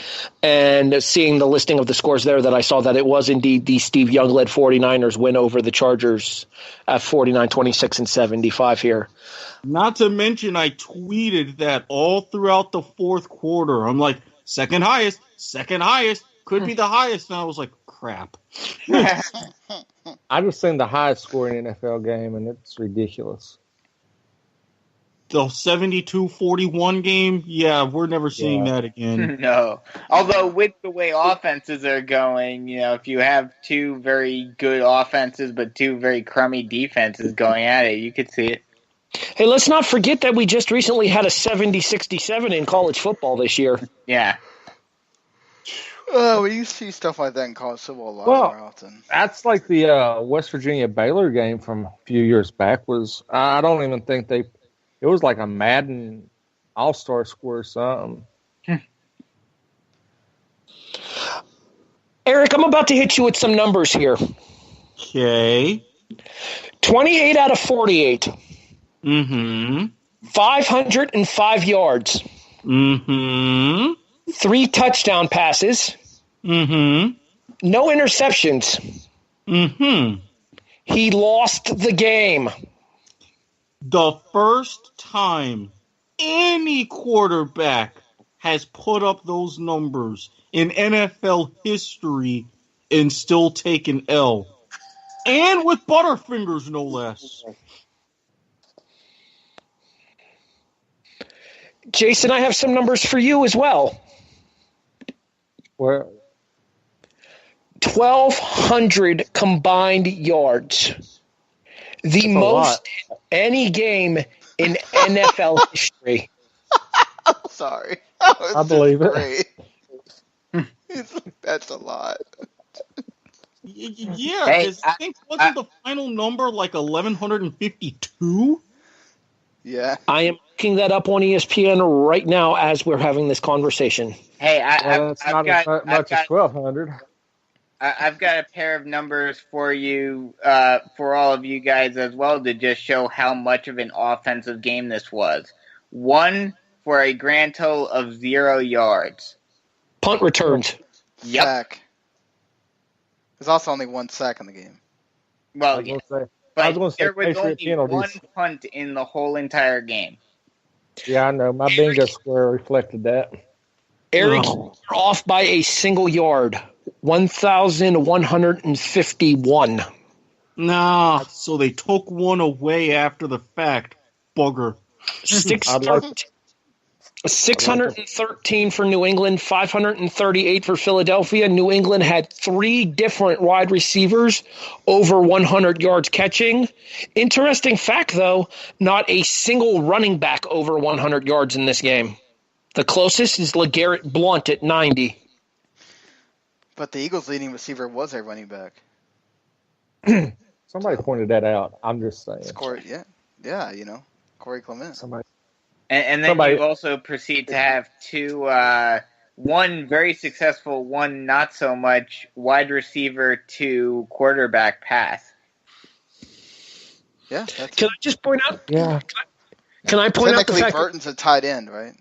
and seeing the listing of the scores there that I saw that it was indeed the Steve Young-led 49ers win over the Chargers at 49-26 and 75 here. Not to mention, I tweeted that all throughout the fourth quarter. I'm like, second highest, could be the highest. And I was like, crap. I just seen the highest scoring NFL game, and it's ridiculous. The 72-41 game, yeah, we're never seeing that again. No. Although with the way offenses are going, if you have two very good offenses but two very crummy defenses going at it, you could see it. Hey, let's not forget that we just recently had a 70-67 in college football this year. Yeah. Oh, you see stuff like that in college football a lot more often. That's like the West Virginia Baylor game from a few years back. I don't even think it was like a Madden All-Star score or something. Erik, I'm about to hit you with some numbers here. Okay. 28 out of 48. Mm-hmm. 505 yards. Mm-hmm. 3 touchdown passes. Mm-hmm. No interceptions. Mm-hmm. He lost the game. The first time any quarterback has put up those numbers in NFL history and still taken L. And with Butterfingers, no less. Jayson, I have some numbers for you as well. Well, 1,200 combined yards. The most in any game in NFL history. Sorry. I believe it. That's a lot. Yeah, Hey, I think wasn't the final number like 1,152? Yeah. I am looking that up on ESPN right now as we're having this conversation. Hey, it's not as much as 1,200. I've got a pair of numbers for you, for all of you guys as well, to just show how much of an offensive game this was. 1 for a grand total of 0 yards. Punt returns. Yep. Sack. There's also only 1 sack in the game. Well, yeah. But gonna say there was only Patriot 1 penalties. punt in the whole entire game. Yeah, I know. My bingo square reflected that. Erik, you're off by a single yard. 1,151. Nah, so they took one away after the fact. Bugger. 613 for New England, 538 for Philadelphia. New England had 3 different wide receivers over 100 yards catching. Interesting fact, though, not a single running back over 100 yards in this game. The closest is LeGarrette Blount at 90. But the Eagles' leading receiver was a running back. Somebody pointed that out. I'm just saying. It's Corey, yeah, Corey Clement. And then you also proceed to have 2, one very successful, one not so much, wide receiver to quarterback pass. Yeah. Can I just point out? Yeah. Can I point out the Technically, fact Burton's a tight end, right?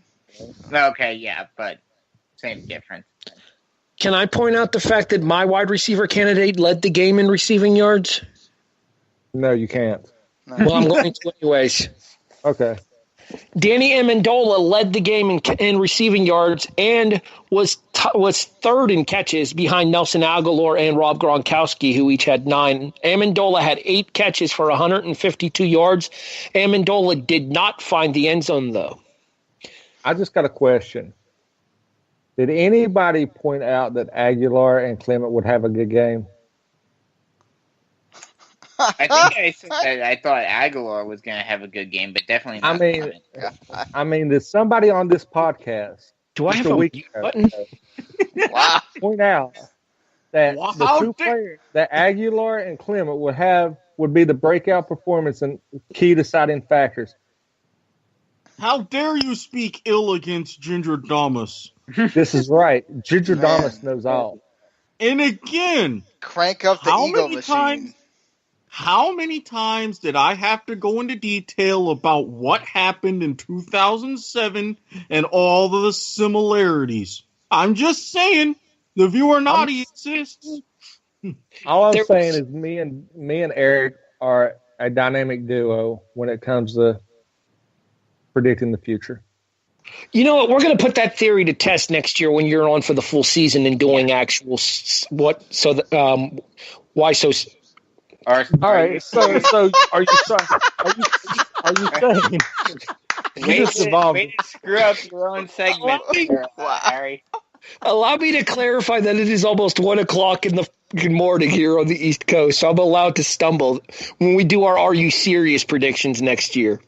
Okay, yeah, but same difference. Can I point out the fact that my wide receiver candidate led the game in receiving yards? No, you can't. No. Well, I'm going to anyways. Okay. Danny Amendola led the game in receiving yards and was third in catches behind Nelson Aguilar and Rob Gronkowski, who each had 9. Amendola had 8 catches for 152 yards. Amendola did not find the end zone, though. I just got a question. Did anybody point out that Aguilar and Clement would have a good game? I thought Aguilar was going to have a good game, but definitely not. I mean, there's somebody on this podcast. Do I have a mute button? Wow. Point out that the two players that Aguilar and Clement would be the breakout performance and key deciding factors. How dare you speak ill against Ginger Damas? This is right. Ginger Damas knows all. And again, crank up the ego machine. How many times did I have to go into detail about what happened in 2007 and all the similarities? I'm just saying, the viewer naughty exists. All I'm saying is me and Erik are a dynamic duo when it comes to predicting the future. You know what? We're going to put that theory to test next year when you're on for the full season and doing actual why so. All right. So are you saying? Way to screw up your own segment, Harry. Allow me to clarify that it is almost 1 o'clock in the morning here on the East Coast, so I'm allowed to stumble when we do our Are You Serious predictions next year.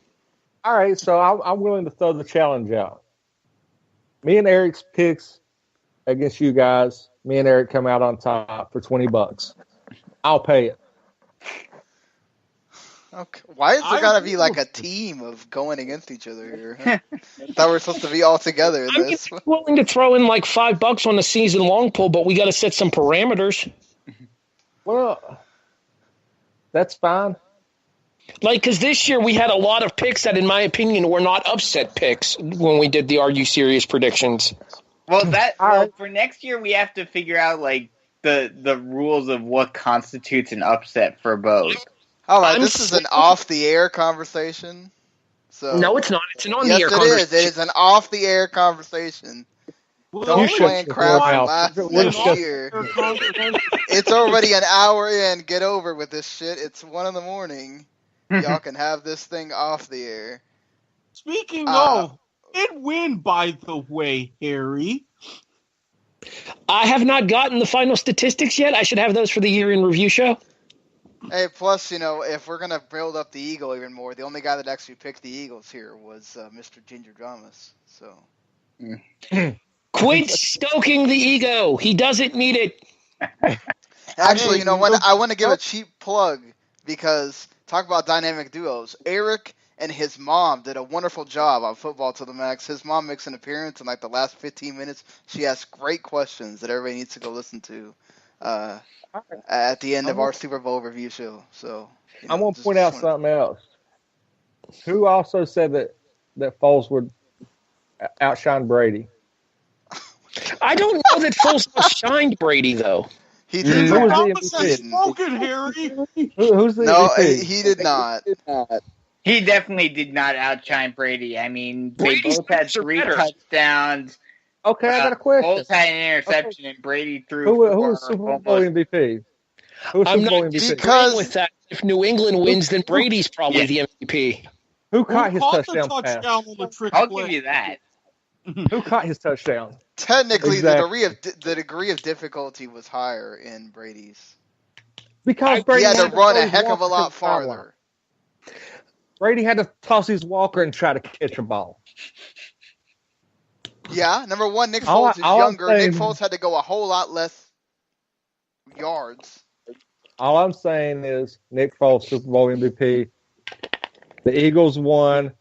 All right, so I'm willing to throw the challenge out. Me and Erik's picks against you guys. Me and Erik come out on top for $20. I'll pay it. Okay. Why is there gotta be like a team of going against each other here? I thought we were supposed to be all together in this. I'm willing to throw in like $5 on the season long pull, but we got to set some parameters. Well, that's fine. Like, because this year we had a lot of picks that, in my opinion, were not upset picks when we did the Are You Serious predictions. Well, for next year we have to figure out like the rules of what constitutes an upset for both. All right, this is an off-the-air conversation. So no, it's not. It's an on-the-air conversation. Yes, it is. It is an off-the-air conversation. Don't plan crap from last year. It's already an hour in. Get over with this shit. It's 1 a.m. Y'all can have this thing off the air. Speaking of, it win, by the way, Harry. I have not gotten the final statistics yet. I should have those for the year in review show. Hey, plus, if we're going to build up the ego even more, the only guy that actually picked the Eagles here was Mr. Ginger Dramas. So. Quit stoking the ego. He doesn't need it. Actually, you know what? I want to give a cheap plug because talk about dynamic duos. Erik and his mom did a wonderful job on Football to the Max. His mom makes an appearance in like the last 15 minutes. She asks great questions that everybody needs to go listens to at the end of our Super Bowl review show. So I'm going to point out something else. Who also said that Foles would outshine Brady? I don't know that Foles outshined Brady, though. He did. Who was the MVP? Spoken, Harry. Who's the No, MVP? he did not. He definitely did not outshine Brady. I mean, they both had 3 touchdowns. Okay, I got a question. Both had an interception, and Brady threw. Who was Super Bowl MVP? I'm not disagreeing with that. If New England wins, then Brady's probably the MVP. Who caught his touchdown pass? I'll give you that. Who caught his touchdown? Technically, exactly. the degree of difficulty was higher in Brady's. Because Brady had to run a heck of a lot farther. Brady had to toss his walker and try to catch a ball. Yeah, number one, Nick Foles is younger. Nick Foles had to go a whole lot less yards. All I'm saying is Nick Foles, Super Bowl MVP. The Eagles won.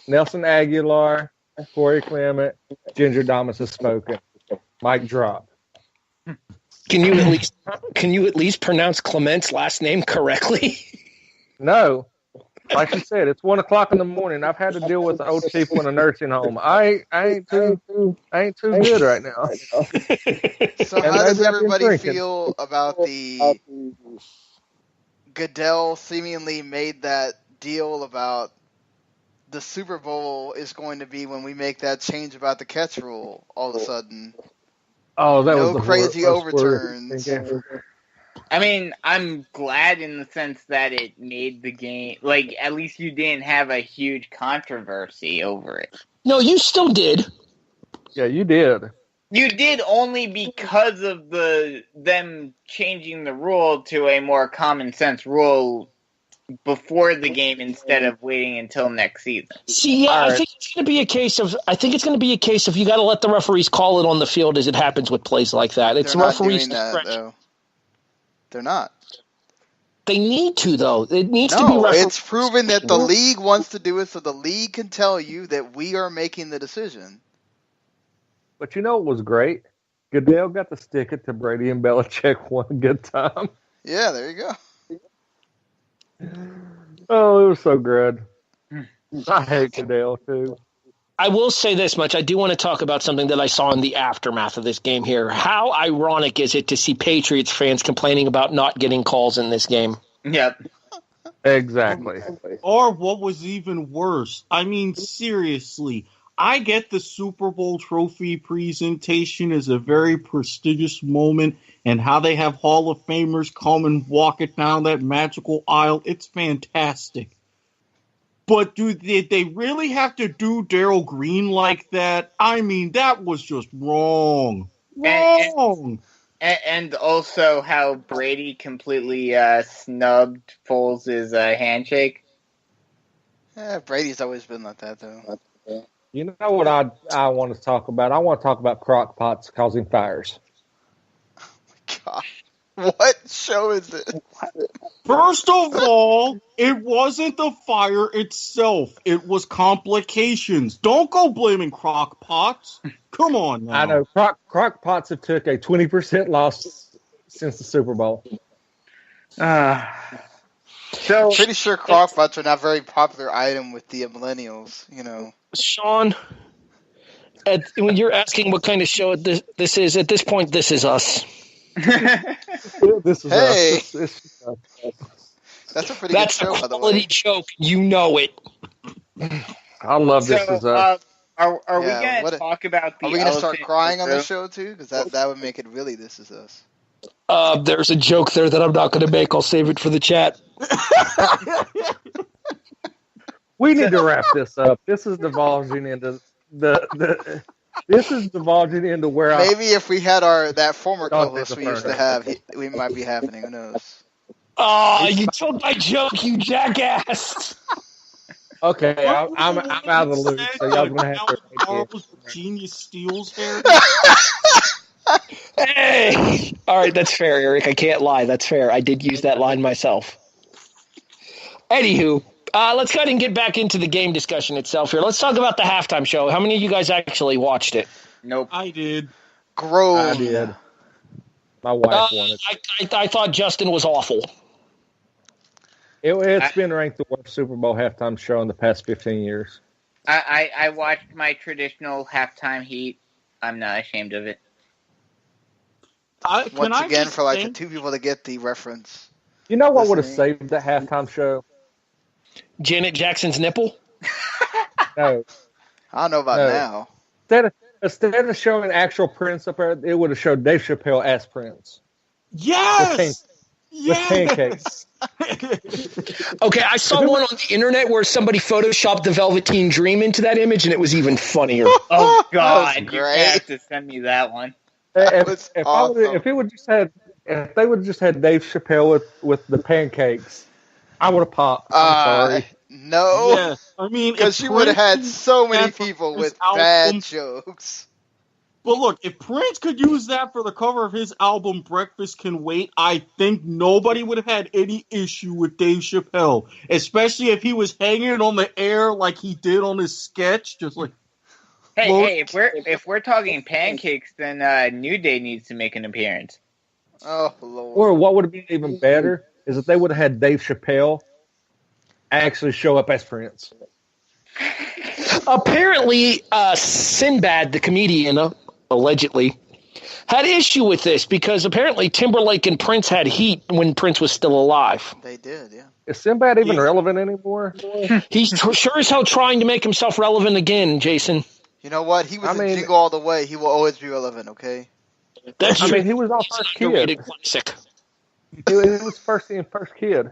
Nelson Aguilar, Corey Clement, Ginger Damas has spoken. Mic drop. Can you at least pronounce Clement's last name correctly? No. Like you said, it's 1 o'clock in the morning. I've had to deal with old people in a nursing home. I ain't too good right now. So how does everybody feel about the Goodell seemingly made that deal about the Super Bowl is going to be when we make that change about the catch rule all of a sudden. Oh, that was No the crazy worst overturns. I mean, I'm glad in the sense that it made the game, like, at least you didn't have a huge controversy over it. No, you still did. Yeah, you did. You did only because of them changing the rule to a more common sense rule before the game instead of waiting until next season. See, yeah, I think it's going to be a case of you got to let the referees call it on the field as it happens with plays like that. It's They're not referees' doing that, discretion. though. They're not. They need to, though. It needs to be referees. It's proven that the league wants to do it, so the league can tell you that we are making the decision. But you know what was great? Goodell got to stick it to Brady and Belichick one good time. Yeah, there you go. Oh, it was so good. I hate Goodell, too. I will say this much. I do want to talk about something that I saw in the aftermath of this game here. How ironic is it to see Patriots fans complaining about not getting calls in this game? Yep. Exactly. Or what was even worse, I mean, seriously, I get the Super Bowl trophy presentation is a very prestigious moment, and how they have Hall of Famers come and walk it down that magical aisle. It's fantastic. But did they really have to do Darryl Green like that? I mean, that was just wrong. Wrong. And also how Brady completely snubbed Foles' handshake. Yeah, Brady's always been like that, though. You know what I want to talk about? I want to talk about crock pots causing fires. God, what show is this? First of all, it wasn't the fire itself. It was complications. Don't go blaming crock pots. Come on now. I know. Crock pots have took a 20% loss since the Super Bowl. So pretty sure crock pots are not a very popular item with the millennials, you know. Sean, when you're asking what kind of show this is, at this point, this is us. This is hey, us. That's a pretty good show, by the way. That's a quality joke. You know it. I love This Is Us. Are we going to talk about the? Are we going to start crying on the show too? Because that would make it really This Is Us. There's a joke there that I'm not going to make. I'll save it for the chat. We need to wrap this up. This is divulging into This is divulging into where maybe if we had that former co-host we used to have, we might be happening. Who knows? Oh, you took my joke, you jackass! Okay, I'm out of the loop, so y'all gonna have to. Genius steals hair. Hey! All right, that's fair, Erik. I can't lie. That's fair. I did use that line myself. Anywho, let's go ahead and get back into the game discussion itself here. Let's talk about the halftime show. How many of you guys actually watched it? Nope. I did. I did. My wife wanted. I thought Justin was awful. It's been ranked the worst Super Bowl halftime show in the past 15 years. I watched my traditional halftime heat. I'm not ashamed of it. Once again, for like the two people to get the reference. You know what would have saved the halftime show? Janet Jackson's nipple? No. I don't know about now. Instead of showing actual Prince up there, it would have showed Dave Chappelle as Prince. Yes! With pancakes. Okay, I saw one on the internet where somebody photoshopped the Velveteen Dream into that image, and it was even funnier. Oh, God. You have to send me that one. If they would have just had Dave Chappelle with the pancakes, I would have popped. I'm sorry. No. Yes. I mean, because you would have had so many people with bad jokes. But look, if Prince could use that for the cover of his album Breakfast Can Wait, I think nobody would have had any issue with Dave Chappelle. Especially if he was hanging on the air like he did on his sketch, just like... Hey, if we're talking pancakes, then New Day needs to make an appearance. Oh, Lord. Or what would have been even better is if they would have had Dave Chappelle actually show up as Prince. Apparently, Sinbad, the comedian, allegedly, had issue with this because apparently Timberlake and Prince had heat when Prince was still alive. They did, yeah. Is Sinbad even relevant anymore? He's sure as hell trying to make himself relevant again, Jason. You know what? He was in Jingle All the Way. He will always be relevant, okay? That's true. He was our first kid. Classic. He was first kid.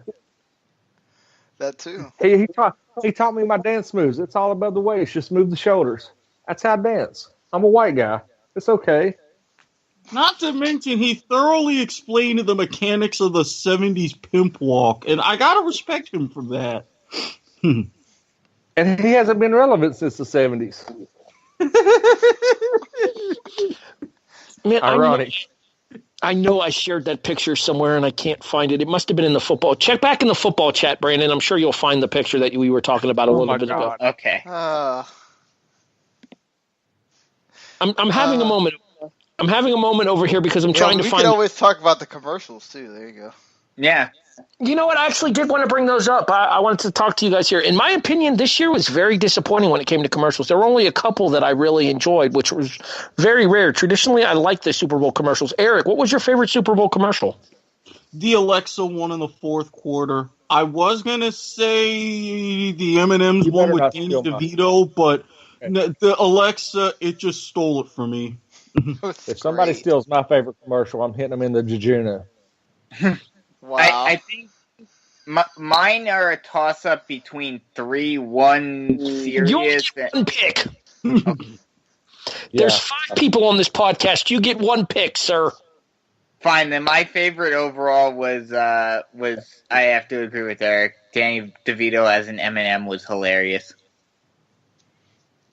That too. He taught me my dance moves. It's all above the waist. Just move the shoulders. That's how I dance. I'm a white guy. It's okay. Not to mention, he thoroughly explained the mechanics of the 70s pimp walk, and I gotta respect him for that. And he hasn't been relevant since the 70s. Man, ironic. I know I shared that picture somewhere and I can't find it. It must have been in the football. Check back in the football chat, Brandon. I'm sure you'll find the picture that we were talking about a little bit ago. Okay. I'm having a moment. I'm having a moment over here because I'm trying to find. We can always talk about the commercials too. There you go. Yeah. You know what? I actually did want to bring those up. I wanted to talk to you guys here. In my opinion, this year was very disappointing when it came to commercials. There were only a couple that I really enjoyed, which was very rare. Traditionally, I like the Super Bowl commercials. Eric, what was your favorite Super Bowl commercial? The Alexa one in the fourth quarter. I was going to say the M&M's one with Danny DeVito, but the Alexa, it just stole it from me. If somebody steals my favorite commercial, I'm hitting them in the jejuna. Wow. I think mine are a toss-up between 3, 1 serious. You only get one pick. There's 5 people on this podcast. You get one pick, sir. Fine, then my favorite overall was I have to agree with Eric. Danny DeVito as an M&M was hilarious.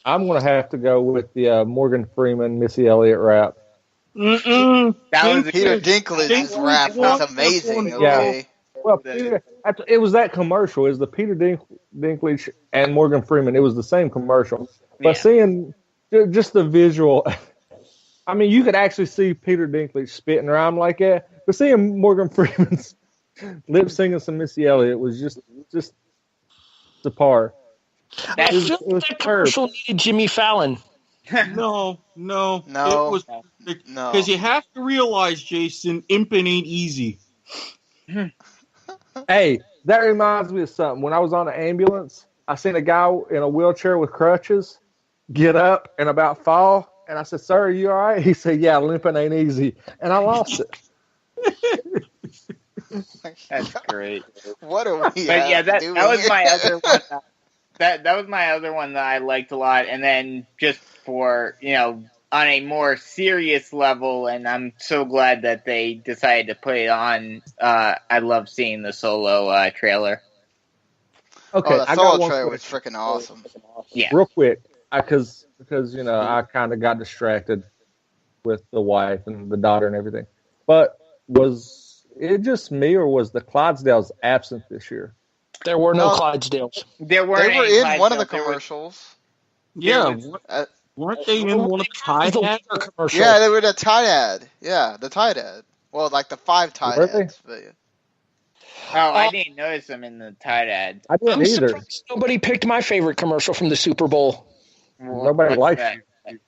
I'm going to have to go with the Morgan Freeman, Missy Elliott rap. That was Peter Dinklage's rap was amazing. Okay. Yeah. Well, it was that commercial. It was the Peter Dinklage and Morgan Freeman. It was the same commercial. But seeing just the visual, I mean, you could actually see Peter Dinklage spitting around like that. But seeing Morgan Freeman's lip singing some Missy Elliott was just the par. I feel that commercial needed Jimmy Fallon. No. It was because you have to realize, Jason, imping ain't easy. Hey, that reminds me of something. When I was on an ambulance, I seen a guy in a wheelchair with crutches get up and about fall, and I said, "Sir, are you all right?" He said, "Yeah, limping ain't easy," and I lost it. That's great. What are we? But yeah, that was my other one. That was my other one that I liked a lot, and then just for on a more serious level, and I'm so glad that they decided to put it on. I love seeing the Solo trailer. Okay, the Solo trailer was freaking awesome. Yeah, real quick, because I kind of got distracted with the wife and the daughter and everything. But was it just me, or was the Clydesdales absent this year? There were no Clydesdales. They were in one of the commercials. Weren't they in one of the Tide ad commercials? Yeah, they were the Tide ad. Yeah, the Tide ad. Well, like the 5 Tide ads. But yeah. Oh, I didn't notice them in the Tide ad. I didn't either. Surprised nobody picked my favorite commercial from the Super Bowl. Nobody likes you.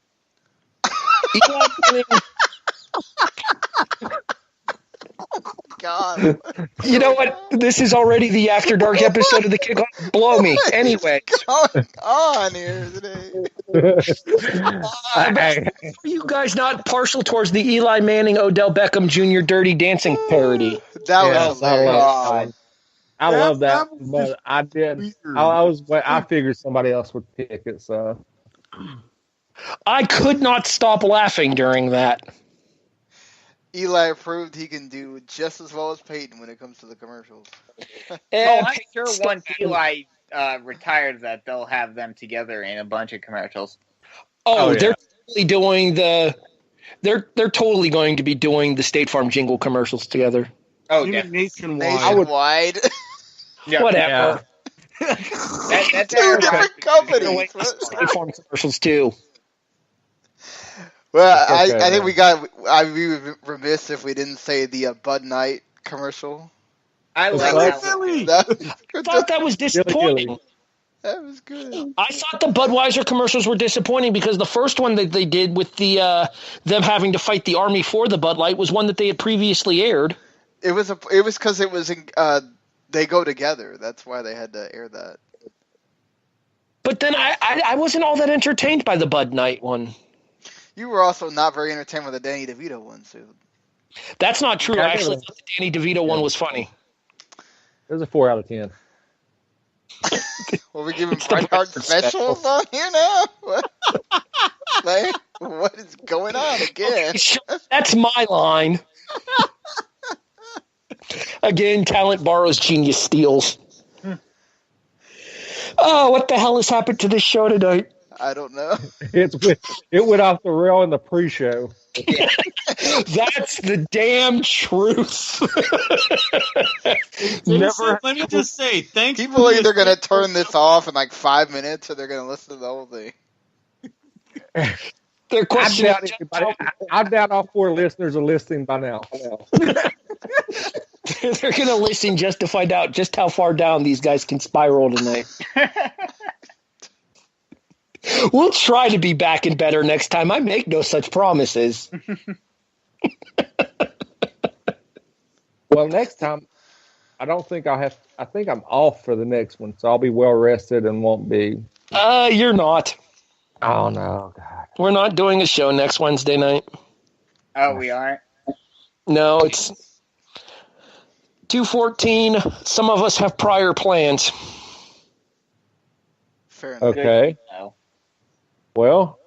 God. You know what? This is already the After Dark episode of the Kickoff. Blow me. Anyway. What's going on here today? Are you guys not partial towards the Eli Manning, Odell Beckham Jr. Dirty Dancing parody? That was hilarious. I love that, but I didn't. I figured somebody else would pick it, so. I could not stop laughing during that. Eli proved he can do just as well as Peyton when it comes to the commercials. I'm sure once Eli retires that they'll have them together in a bunch of commercials. They're totally doing they're totally going to be doing the State Farm jingle commercials together. Oh, nationwide. Whatever. That's two different companies. State Farm commercials too. Well, I think I'd be remiss if we didn't say the Bud Knight commercial. I like that. I thought that was disappointing. That was good. I thought the Budweiser commercials were disappointing because the first one that they did with the them having to fight the army for the Bud Light was one that they had previously aired. It was because it was they go together. That's why they had to air that. But then I wasn't all that entertained by the Bud Night one. You were also not very entertained with the Danny DeVito one, too. That's not true. I actually thought the Danny DeVito one was funny. It was a 4 out of 10. Well, we giving Bright specials on here now? What? Like, what is going on again? That's my line. Again, talent borrows, genius steals. Oh, what the hell has happened to this show tonight? I don't know. It went off the rail in the pre-show. That's the damn truth. Let me just say, thanks. People are either going to turn this off in like 5 minutes or they're going to listen to the whole thing. Their question I doubt all 4 listeners are listening by now. They're going to listen just to find out just how far down these guys can spiral tonight. We'll try to be back and better next time. I make no such promises. Well, next time, I don't think I'll have. I think I'm off for the next one, so I'll be well rested and won't be. You're not. Oh no, God. We're not doing a show next Wednesday night. Oh, we aren't? No, it's 2:14. Some of us have prior plans. Fair enough. Okay. No. Well,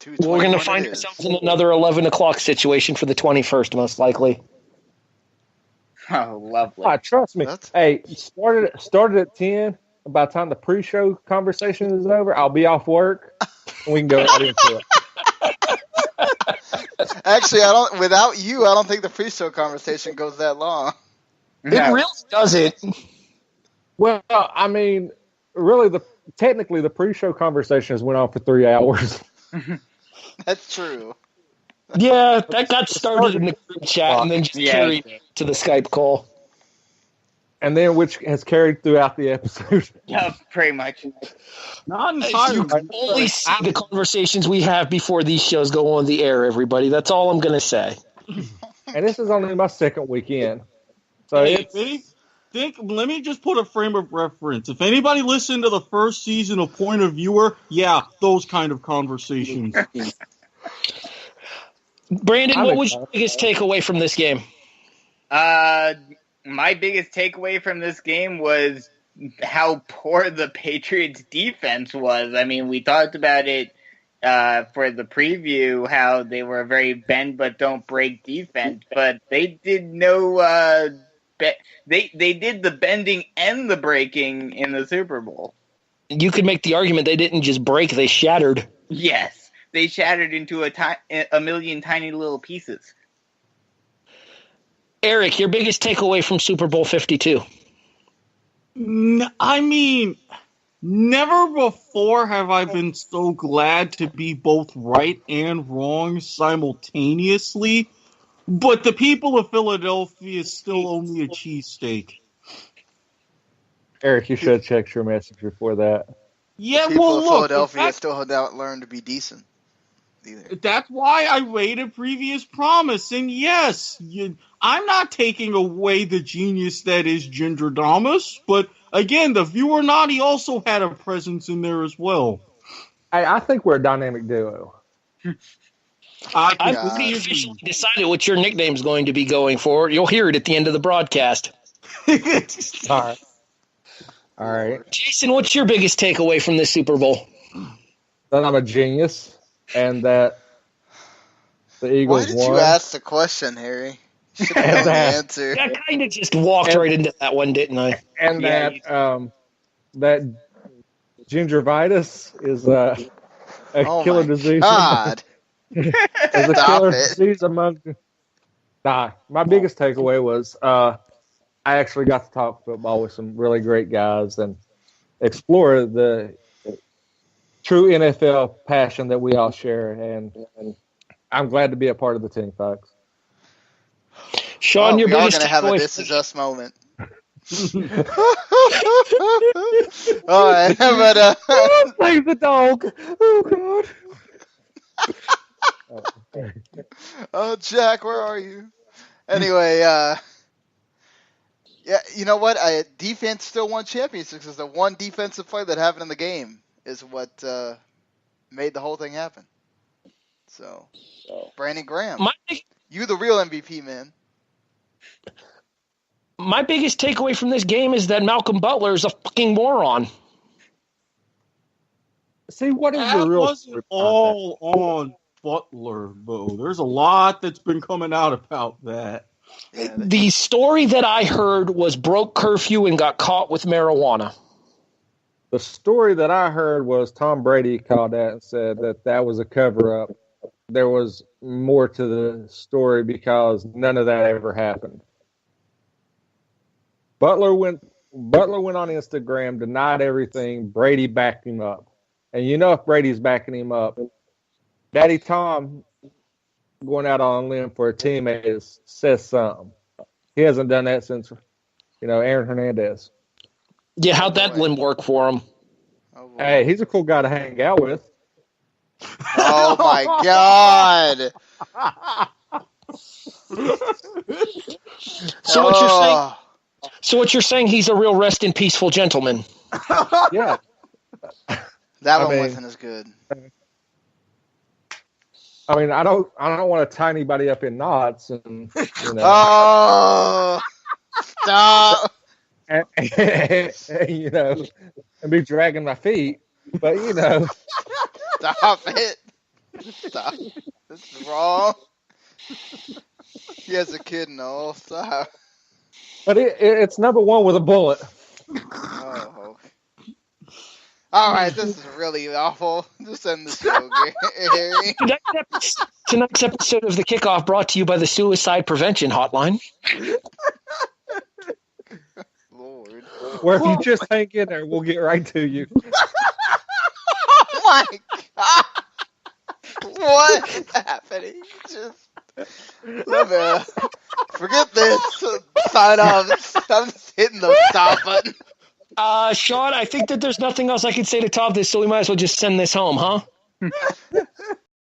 we're going to find ourselves in another 11 o'clock situation for the 21st, most likely. Oh, lovely. Trust me. Hey, started at 10. By the time the pre-show conversation is over, I'll be off work, and we can go right into it. Actually, without you, I don't think the pre-show conversation goes that long. It really doesn't. Well, I mean, really, technically the pre-show conversation has went on for 3 hours. That's true. Yeah, that got started in the group chat and then just carried to the Skype call. And then which has carried throughout the episode. Yeah, pretty much. Not entirely. You can only see the conversations we have before these shows go on the air, everybody. That's all I'm going to say. And this is only my second weekend. So let me just put a frame of reference. If anybody listened to the first season of Point of Viewer, those kind of conversations. Brandon, what was your biggest takeaway from this game? My biggest takeaway from this game was how poor the Patriots' defense was. I mean, we talked about it for the preview, how they were a very bend but don't break defense, but they did no they did the bending and the breaking in the Super Bowl. You could make the argument they didn't just break, they shattered. Yes, they shattered into a million tiny little pieces. Erik, your biggest takeaway from Super Bowl 52? I mean, never before have I been so glad to be both right and wrong simultaneously. But the people of Philadelphia still owe me a cheesesteak. Erik, you should have checked your message before that. Yeah, People of Philadelphia still have not learned to be decent. Either. That's why I made a previous promise. And yes, I'm not taking away the genius that is Ginger Damas, but again, the viewer Naughty also had a presence in there as well. I think we're a dynamic duo. I've already officially decided what your nickname is going to be going forward. You'll hear it at the end of the broadcast. All right. Jayson, what's your biggest takeaway from this Super Bowl? That I'm a genius. And that the Eagles won. Why did you ask the question, Harry? You should have known the answer. I kind of just walked right into that one, didn't I? And that gingivitis is a killer disease. God. Is a killer disease among. My biggest takeaway was I actually got to talk football with some really great guys and explore the true NFL passion that we all share, and I'm glad to be a part of the team, folks. Sean, your we are biggest going to have a takeaway. This Is Us moment. All right, but Save the dog. Oh God. oh Jack, where are you? Anyway, yeah, you know what? Defense still won championships because the one defensive play that happened in the game is what made the whole thing happen. So, Brandon Graham, you the real MVP, man. My biggest takeaway from this game is that Malcolm Butler is a fucking moron. See, what is That the real wasn't story behind all on Butler, though. There's a lot that's been coming out about that. Yeah, The story that I heard was broke curfew and got caught with marijuana. The story that I heard was Tom Brady called that and said that was a cover-up. There was more to the story because none of that ever happened. Butler went on Instagram, denied everything. Brady backed him up. And you know if Brady's backing him up, Daddy Tom going out on a limb for a teammate says something. He hasn't done that since, Aaron Hernandez. Yeah, how'd that limb work for him? Oh, boy. Hey, he's a cool guy to hang out with. Oh my God! So what you're saying? So what you're saying? He's a real rest in peaceful gentleman. Yeah. That one wasn't as good. I mean, I don't want to tie anybody up in knots, and Oh, stop! and be dragging my feet, but Stop it! Stop! This is wrong. He has a kid, no. Stop. But it's number one with a bullet. Oh. All right, this is really awful. Just end the show, Gary. Tonight's episode of The Kickoff brought to you by the Suicide Prevention Hotline. Lord. Where if you just hang in there, we'll get right to you. Oh my God! What is happening? Just let me forget this. Sign off. I'm just hitting the stop button. Sean, I think that there's nothing else I can say to top this, so we might as well just send this home, huh?